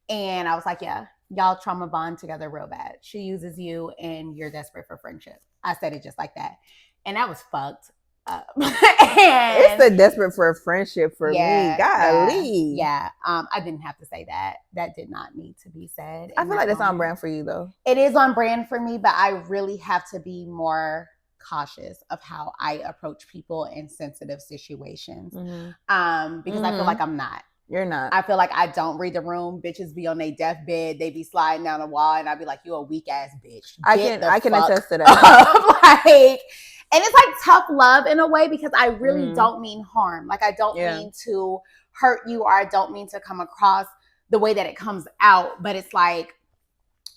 And I was like, yeah, y'all trauma bond together real bad. She uses you and you're desperate for friendship. I said it just like that. And that was fucked up. It's the desperate for a friendship for me. Golly. Yeah. I didn't have to say that. That did not need to be said. I feel like that's on brand for you though. It is on brand for me, but I really have to be more cautious of how I approach people in sensitive situations. Because I feel like I'm not. You're not. I feel like I don't read the room. Bitches be on their deathbed. They be sliding down the wall, and I be like, "You a weak ass bitch." I can attest to that. Like, and it's like tough love in a way because I really don't mean harm. Like I don't mean to hurt you, or I don't mean to come across the way that it comes out. But it's like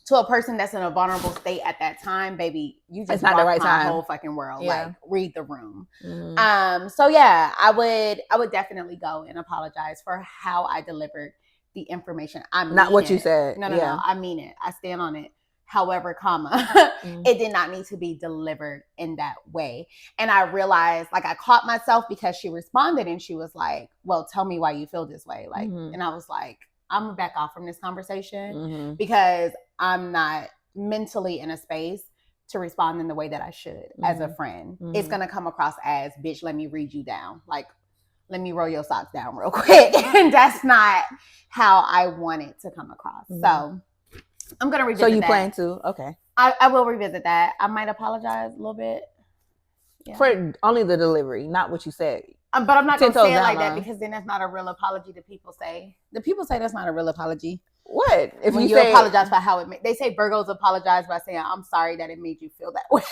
to a person that's in a vulnerable state at that time, baby, you just not the right time. Whole fucking world. Yeah. Like read the room. So yeah, I would definitely go and apologize for how I delivered the information. I mean not what you said. No, I mean it. I stand on it. However, it did not need to be delivered in that way. And I realized, like, I caught myself because she responded and she was like, well, tell me why you feel this way. Like, and I was like, I'm gonna back off from this conversation because I'm not mentally in a space to respond in the way that I should as a friend. It's gonna come across as, bitch, let me read you down. Like, let me roll your socks down real quick. And that's not how I want it to come across. So I'm gonna revisit that. So you plan to? Okay. I will revisit that. I might apologize a little bit. Yeah. For only the delivery, not what you said. But I'm not going to say it like that because then that's not a real apology that people say. The people say that's not a real apology. What? If when you say, apologize for how it made... They say Virgos apologize by saying, I'm sorry that it made you feel that way.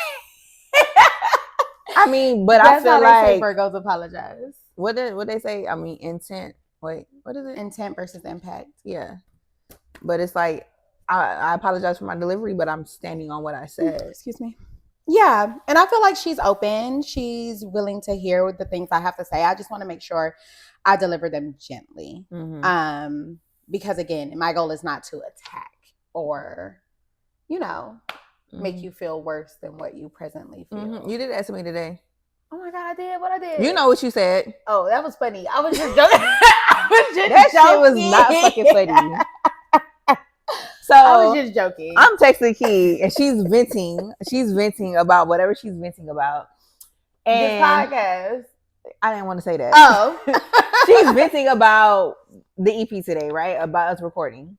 I mean, but that's I feel like... They say Virgos apologize. What they say? I mean, intent. Wait, what is it? Intent versus impact. Yeah. But it's like, I apologize for my delivery, but I'm standing on what I said. Excuse me. Yeah. And I feel like she's open. She's willing to hear the things I have to say. I just want to make sure I deliver them gently. Because again, my goal is not to attack or, make you feel worse than what you presently feel. You did ask me today. Oh my God, I did. What I did? You know what you said. Oh, that was funny. I was just joking. That shit was not fucking funny. So I was just joking. I'm texting Key and she's venting. She's venting about whatever she's venting about. And this podcast. I didn't want to say that. Oh. She's venting about the EP today, right? About us recording.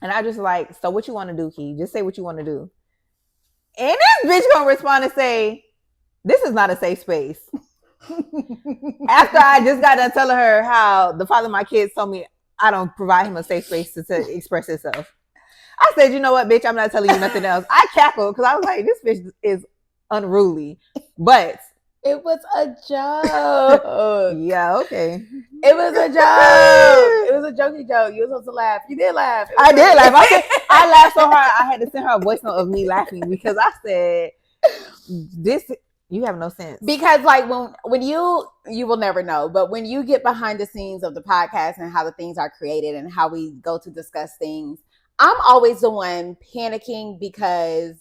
And I just like, so what you want to do, Key? Just say what you want to do. And this bitch gonna respond and say, this is not a safe space. After I just got done telling her how the father of my kids told me I don't provide him a safe space to express himself. I said, you know what, bitch, I'm not telling you nothing else. I cackled because I was like, this bitch is unruly. But it was a joke. Yeah, okay. It was a joke. It was a jokey joke. You were supposed to laugh. You did laugh. I did laugh. I laughed so hard I had to send her a voice note of me laughing because I said, this... You have no sense. Because like when you will never know, but when you get behind the scenes of the podcast and how the things are created and how we go to discuss things, I'm always the one panicking because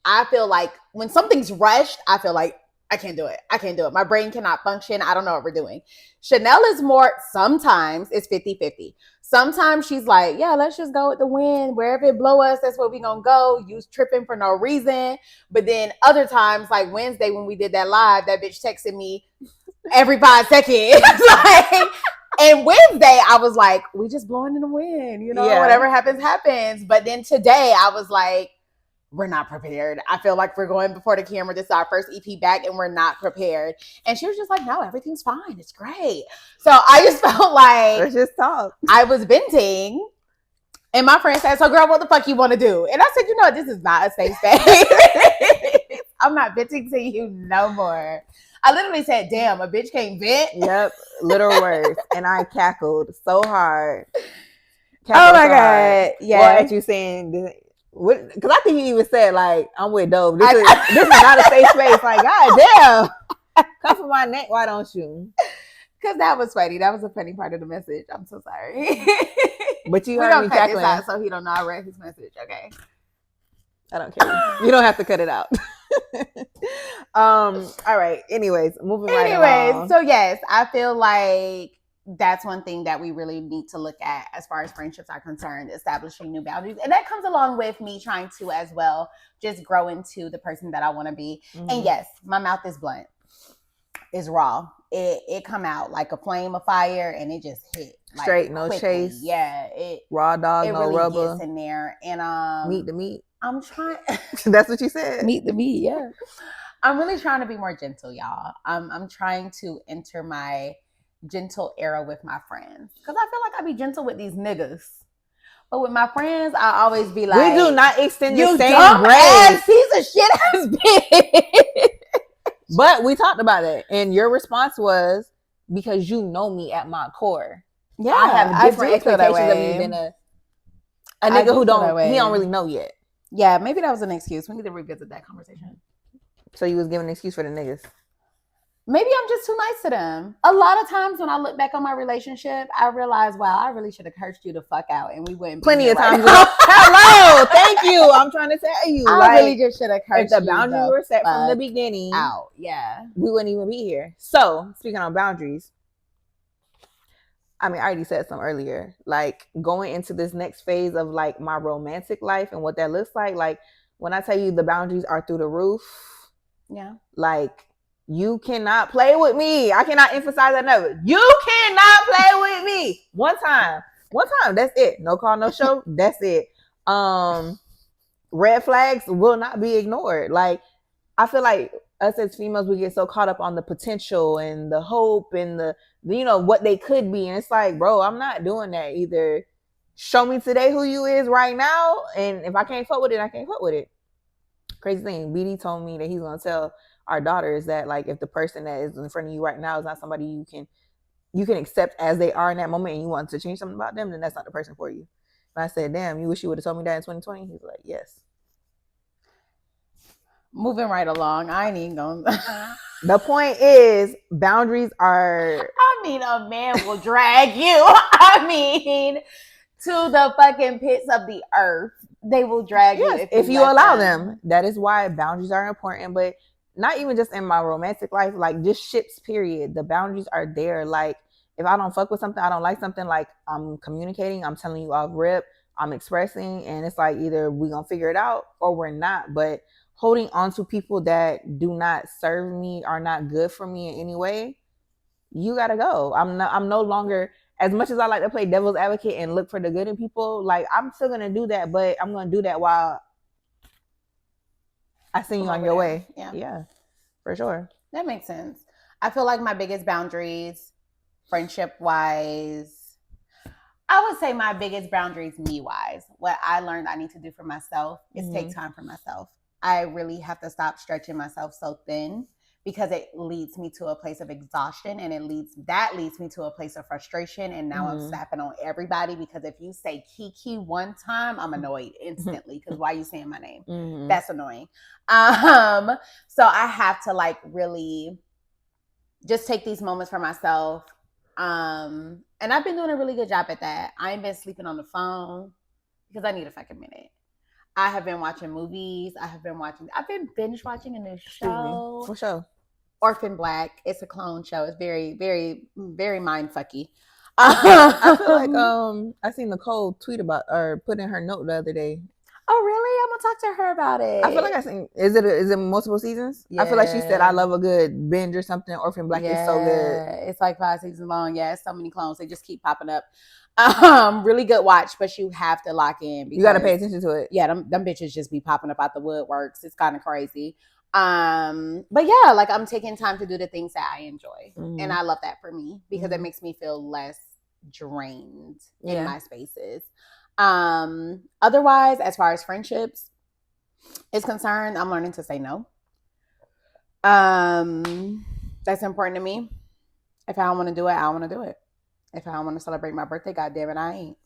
I feel like when something's rushed, I feel like I can't do it. My brain cannot function. I don't know what we're doing. Chanel is more, sometimes it's 50-50. Sometimes she's like, yeah, let's just go with the wind. Wherever it blow us, that's where we gonna go. You tripping for no reason. But then other times, like Wednesday when we did that live, that bitch texted me every 5 seconds. And Wednesday, I was like, we just blowing in the wind. Whatever happens, happens. But then today, I was like, we're not prepared. I feel like we're going before the camera. This is our first EP back and we're not prepared. And she was just like, no, everything's fine. It's great. So I just felt like let's just talk. I was venting. And my friend said, so girl, what the fuck you want to do? And I said, you know, this is not a safe space. I'm not venting to you no more. I literally said, damn, a bitch can't vent. Yep. Literal words. And I cackled so hard. Oh my God. Yeah. Or at you saying... Because I think you even said, like, I'm with Dope. This is not a safe space. Like, God damn. Come for my neck. Why don't you? Because that was funny. That was a funny part of the message. I'm so sorry. But you heard me cackling. Out so he don't know I read his message. Okay. I don't care. You don't have to cut it out. All right. Anyways, moving right along. So yes, I feel like that's one thing that we really need to look at as far as friendships are concerned, establishing new boundaries. And that comes along with me trying to as well just grow into the person that I want to be. Mm-hmm. And yes, my mouth is blunt. It's raw. It come out like a flame of fire and it just hit. Like, straight, no quickly. Chase. Yeah. It raw dog, it no really rubber. Gets in there. And meat to meat. I'm trying. That's what you said. Meat to meat, yeah. I'm really trying to be more gentle, y'all. I'm trying to enter my gentle era with my friends. Because I feel like I be gentle with these niggas. But with my friends, I always be like, we do not extend the same grace. Piece of shit ass bitch. But we talked about it. And your response was, because you know me at my core. Yeah. I have different expectations of you than a nigga who don't really know yet. Yeah, maybe that was an excuse. We need to revisit that conversation. So you was giving an excuse for the niggas. Maybe I'm just too nice to them. A lot of times when I look back on my relationship, I realize, wow, I really should have cursed you the fuck out, and we wouldn't. Plenty of times. Hello, thank you. I'm trying to tell you. I really just should have cursed you. If the boundaries were set from the beginning, out, yeah, we wouldn't even be here. So speaking of boundaries, I mean, I already said some earlier. Like going into this next phase of like my romantic life and what that looks like. Like when I tell you the boundaries are through the roof. Yeah. Like. You cannot play with me. I cannot emphasize that enough. You cannot play with me. One time. That's it. No call, no show. That's it. Red flags will not be ignored. Like, I feel like us as females, we get so caught up on the potential and the hope and the what they could be. And it's like, bro, I'm not doing that. Either show me today who you is right now. And if I can't fuck with it, I can't fuck with it. Crazy thing. BD told me that he's going to tell our daughters that like if the person that is in front of you right now is not somebody you can accept as they are in that moment and you want to change something about them, then that's not the person for you. And I said, damn, you wish you would have told me that in 2020? He's like, yes. Moving right along. I ain't even gonna. The point is, boundaries are. I mean, a man will drag you. I mean, to the fucking pits of the earth. They will drag you if you allow them. That is why boundaries are important. But not even just in my romantic life, like just ships, period. The boundaries are there. Like if I don't fuck with something, I don't like something, like I'm communicating, I'm telling you off rip, I'm expressing, and it's like either we gonna figure it out or we're not. But holding on to people that do not serve me, are not good for me in any way, you gotta go. I'm no longer, as much as I like to play devil's advocate and look for the good in people, like I'm still gonna do that, but I'm gonna do that while I send you on your way. Yeah, for sure. That makes sense. I feel like my biggest boundaries, friendship-wise, I would say my biggest boundaries, me-wise, what I learned I need to do for myself is take time for myself. I really have to stop stretching myself so thin because it leads me to a place of exhaustion and that leads me to a place of frustration. And now I'm snapping on everybody because if you say Kiki one time, I'm annoyed instantly because why are you saying my name? That's annoying. So I have to like really just take these moments for myself. And I've been doing a really good job at that. I ain't been sleeping on the phone because I need a fucking minute. I have been watching movies. I've been binge watching a new show. What show? Orphan Black. It's a clone show. It's very, very, very mind fucky. I feel like I seen Nicole tweet about or put in her note the other day. Oh really? I'm gonna talk to her about it. I feel like I seen. Is it multiple seasons? Yeah. I feel like she said I love a good binge or something. Orphan Black is so good. It's like 5 seasons long. Yeah, it's so many clones. They just keep popping up. Really good watch, but you have to lock in. You got to pay attention to it. Yeah, them bitches just be popping up out the woodworks. It's kind of crazy. But yeah, like I'm taking time to do the things that I enjoy, and I love that for me because it makes me feel less drained in my spaces. Otherwise, as far as friendships is concerned, I'm learning to say no. That's important to me. If I don't want to do it, I don't want to do it. If I don't want to celebrate my birthday, goddamn it, I ain't.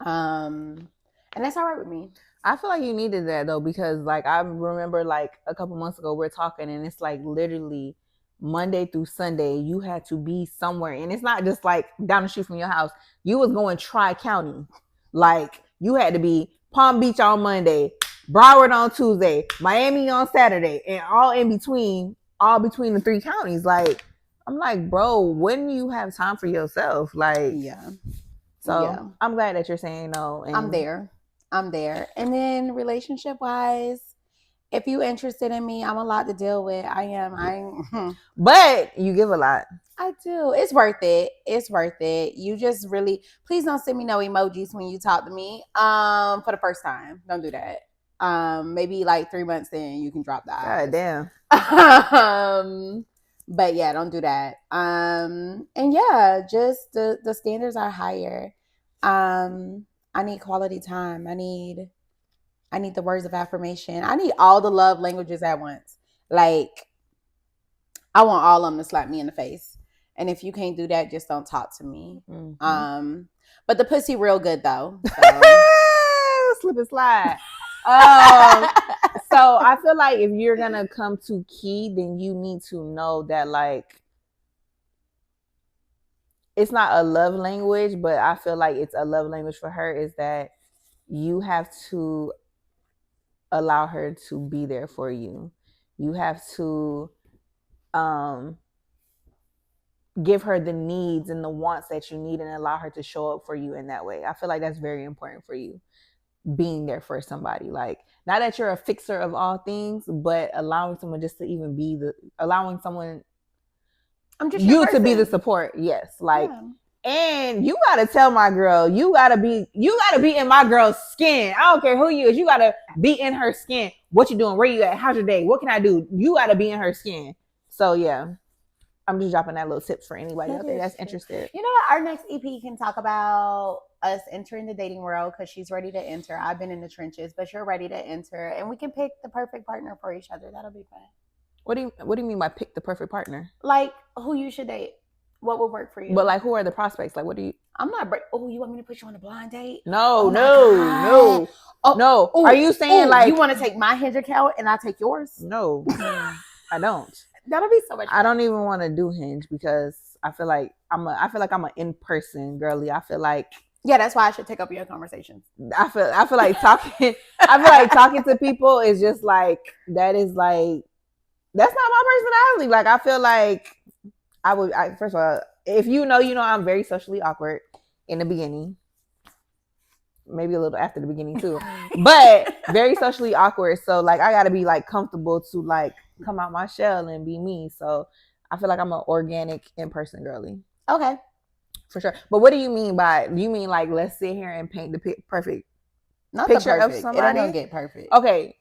And that's all right with me. I feel like you needed that though, because like I remember like a couple months ago we're talking and it's like literally Monday through Sunday you had to be somewhere, and it's not just like down the street from your house. You was going Tri-County. Like you had to be Palm Beach on Monday, Broward on Tuesday, Miami on Saturday, and all between the 3 counties. Like, I'm like, bro, when you have time for yourself? Like, Yeah. so Yeah. I'm glad that you're saying no. And I'm there. And then relationship wise, if you interested in me, I'm a lot to deal with. But you give a lot. I do. It's worth it. It's worth it. You just really please don't send me no emojis when you talk to me. For the first time. Don't do that. Maybe like 3 months in you can drop the eyes. God damn. But yeah, don't do that. And yeah, just the standards are higher. I need quality time. I need the words of affirmation. I need all the love languages at once. Like, I want all of them to slap me in the face. And if you can't do that, just don't talk to me. Mm-hmm. But the pussy real good though. So. Slip and slide. So I feel like if you're gonna come to Key, then you need to know that like it's not a love language, but I feel like it's a love language for her is that you have to allow her to be there for you. You have to give her the needs and the wants that you need and allow her to show up for you in that way. I feel like that's very important for you. Being there for somebody, like not that you're a fixer of all things, but allowing someone just to even be allowing someone you to be the support. Yes, like and you gotta tell my girl, you gotta be in my girl's skin. I don't care who you is, you gotta be in her skin. What you doing? Where you at? How's your day? What can I do? You gotta be in her skin. So yeah, I'm just dropping that little tips for anybody out there that's interested. You know what? Our next EP can talk about us entering the dating world because she's ready to enter. I've been in the trenches, but you're ready to enter, and we can pick the perfect partner for each other. That'll be fun. What do you mean by pick the perfect partner? Like who you should date. What would work for you? But like, who are the prospects? Like, what do you? I'm not. Oh, you want me to put you on a blind date? No. Ooh, are you saying like you want to take my Hinge account and I'll take yours? No, I don't. That'll be so much fun. I don't even want to do Hinge because I feel like I'm an in-person girly. I feel like that's why I should take up your conversations. I feel like talking. I feel like talking to people is just like that is like that's not my personality. Like I feel like first of all, if you know, I'm very socially awkward in the beginning. Maybe a little after the beginning too, but very socially awkward. So like I gotta be like comfortable to like come out my shell and be me. So I feel like I'm an organic in-person girly. Okay, for sure. But what do you mean by? Do you mean like let's sit here and paint the perfect picture of somebody? It ain't gonna get perfect. Okay,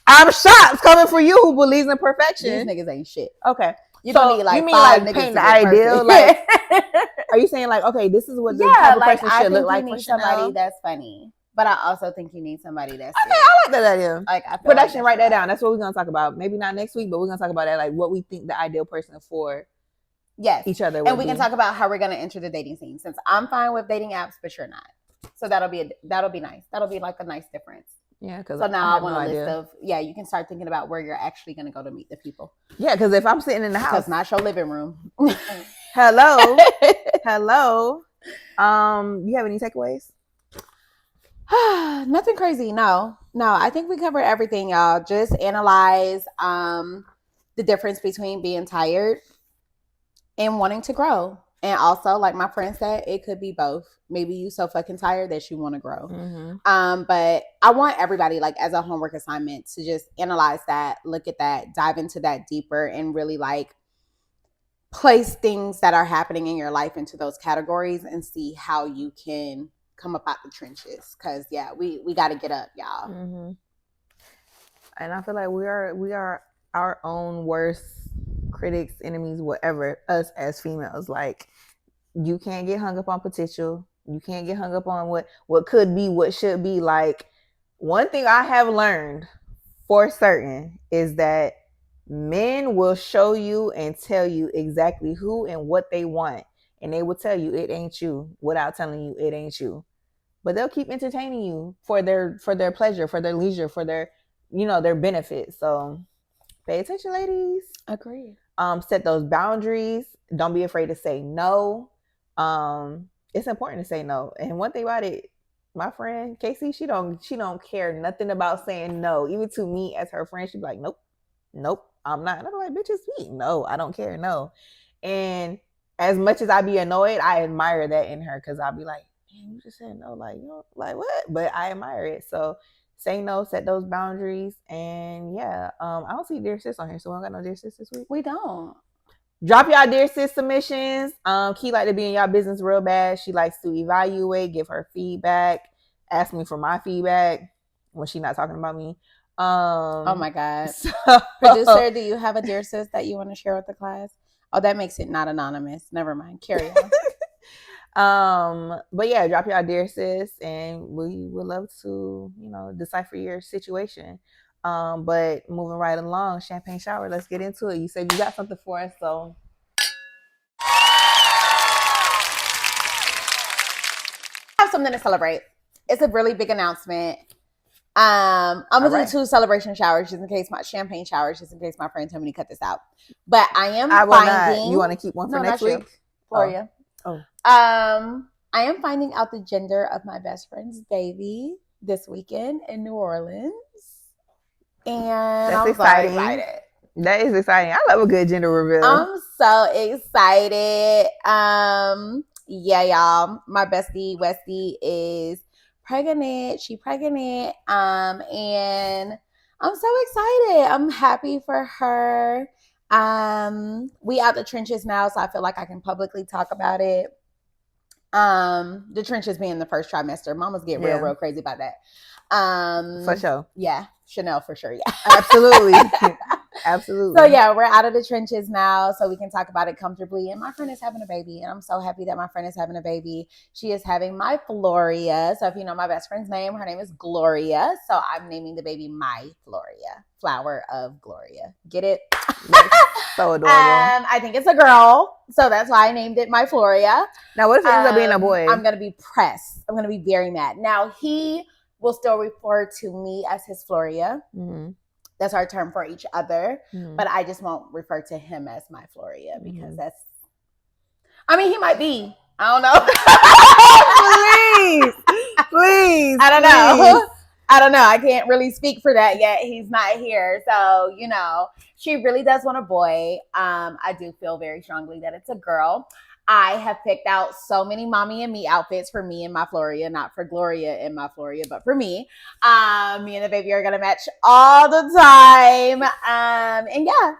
I'm shocked coming for you who believes in perfection. These niggas ain't shit. Okay. You need like you mean five like niggas paint the ideal? Like, are you saying like, okay, this is what the type of person should look like? You need somebody that's funny, but I also think you need somebody that's okay. I like that idea. Like production, write that down. That's what we're gonna talk about. Maybe not next week, but we're gonna talk about that, like what we think the ideal person for each other. And we can talk about how we're gonna enter the dating scene. Since I'm fine with dating apps, but you're not, so that'll be nice. That'll be like a nice difference. Yeah, because so now I want a list of you can start thinking about where you're actually going to go to meet the people. Yeah, because if I'm sitting in the house, it's not your living room. Hello. You have any takeaways? Nothing crazy. No. I think we covered everything, y'all. Just analyze the difference between being tired and wanting to grow. And also, like my friend said, it could be both. Maybe you so fucking tired that you want to grow. Mm-hmm. But I want everybody, like as a homework assignment, to just analyze that, look at that, dive into that deeper, and really like place things that are happening in your life into those categories and see how you can come up out the trenches. Because we got to get up, y'all. Mm-hmm. And I feel like we are our own worst critics, enemies, whatever, us as females. Like, you can't get hung up on potential. You can't get hung up on what could be, what should be. Like, one thing I have learned for certain is that men will show you and tell you exactly who and what they want. And they will tell you it ain't you without telling you it ain't you. But they'll keep entertaining you for their pleasure, for their leisure, for their, their benefit. So pay attention, ladies. Agreed. Set those boundaries. Don't be afraid to say no. It's important to say no. And one thing about it, my friend Casey, she don't care nothing about saying no. Even to me as her friend, she'd be like, nope, I'm not. And I'm like, bitch, it's me. No, I don't care. No. And as much as I be annoyed, I admire that in her because I'll be like, "Man, you just said no, like you know, like what?" But I admire it. So say no, set those boundaries, and yeah. I don't see dear sis on here, so we don't got no dear sis this week. We don't. Drop y'all dear sis submissions. Key like to be in y'all business real bad. She likes to evaluate, give her feedback, ask me for my feedback when she's not talking about me. Oh my God. So, Producer, do you have a dear sis that you want to share with the class? Oh, that makes it not anonymous. Never mind. Carry on. But yeah, drop y'all dear sis, and we would love to, decipher your situation. But moving right along, champagne shower. Let's get into it. You said you got something for us, so. I have something to celebrate. It's a really big announcement. I'm gonna do 2 celebration showers just in case my champagne showers, just in case my friend told me to cut this out. But I will finding. Not. You want to keep one for next week? Gloria. Oh. I am finding out the gender of my best friend's baby this weekend in New Orleans. And I'm excited. That is exciting. I love a good gender reveal. I'm so excited. Yeah, y'all. My bestie Westie is pregnant. She pregnant. And I'm so excited. I'm happy for her. We out the trenches now, so I feel like I can publicly talk about it. The trenches being the first trimester. Mamas get real crazy about that. For sure. Yeah. Chanel for sure. Yeah. Absolutely. Absolutely. So yeah, we're out of the trenches now, so we can talk about it comfortably. And my friend is having a baby, and I'm so happy that my friend is having a baby. She is having my Floria. So if you know my best friend's name, her name is Gloria. So I'm naming the baby my Floria, flower of Gloria. Get it? So adorable. I think it's a girl, so that's why I named it my Floria. Now, what if it ends up being a boy? I'm gonna be pressed. I'm gonna be very mad. Now he will still refer to me as his Floria. Mm-hmm. That's our term for each other. Mm-hmm. But I just won't refer to him as my Floria because he might be. I don't know. Please. I don't know. I don't know. I can't really speak for that yet. He's not here. So, she really does want a boy. I do feel very strongly that it's a girl. I have picked out so many mommy and me outfits for me and my Floria, not for Gloria and my Floria, but for me. Me and the baby are going to match all the time. And yeah,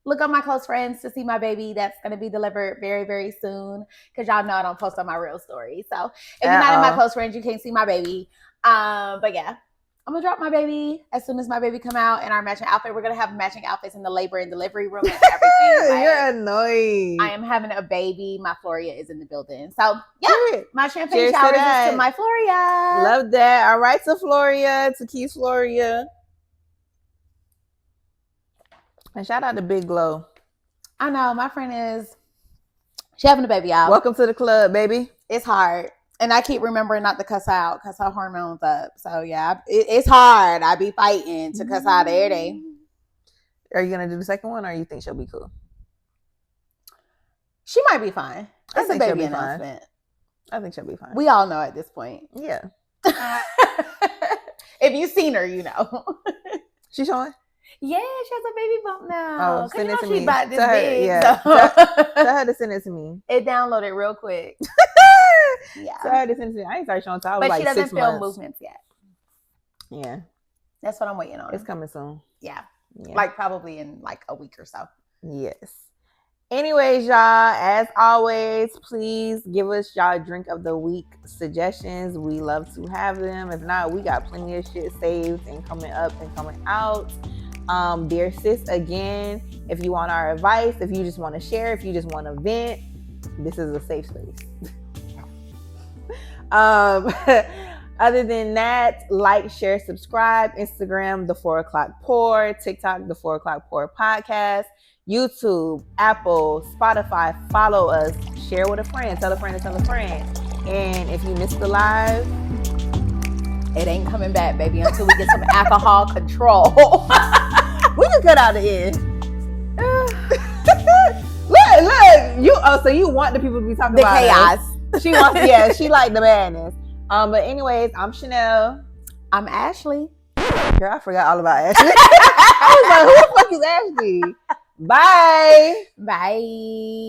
look on my close friends to see my baby. That's going to be delivered very, very soon because y'all know I don't post on my real story. So if you're not in my close friends, you can't see my baby. But yeah. I'm going to drop my baby as soon as my baby come out in our matching outfit. We're going to have matching outfits in the labor and delivery room and everything. You're annoying. I am having a baby. My Floria is in the building. So, yeah, my champagne showers is to my Floria. Love that. All right, to Floria, to Keith's Floria. And shout out to Big Glow. I know. My friend she having a baby out. Welcome to the club, baby. It's hard. And I keep remembering not to cuss out because her hormones up. So, yeah, it's hard. I be fighting to cuss out every day. Are you going to do the second one or you think she'll be cool? She might be fine. It's a baby announcement. I think she'll be fine. We all know at this point. Yeah. If you've seen her, you know. She showing? Yeah, she has a baby bump now. Oh, send it to me. About this tell her, big, yeah. so. Tell her to send it to me. It downloaded real quick. Yeah. Tell her to send it to me. I ain't started showing until I was but she doesn't 6 feel months. movements yet. Yeah. That's what I'm waiting on. It's coming soon. Yeah. Like probably in like a week or so. Yes. Anyways, y'all, as always, please give us y'all drink of the week suggestions. We love to have them. If not, we got plenty of shit saved and coming up and coming out. Dear sis, again, if you want our advice, if you just want to share, if you just want to vent, this is a safe space. Other than that, like, share, subscribe. Instagram, The 4 O'Clock Pour. TikTok, The 4 O'Clock Pour Podcast. YouTube, Apple, Spotify. Follow us. Share with a friend. Tell a friend to tell a friend. And if you missed the live, it ain't coming back, baby, until we get some alcohol control. We can cut out the end. Look. So you want the people to be talking about the chaos. She wants, she like the madness. But anyways, I'm Chanel. I'm Ashley. Girl, I forgot all about Ashley. I was like, who the fuck is Ashley? Bye. Bye.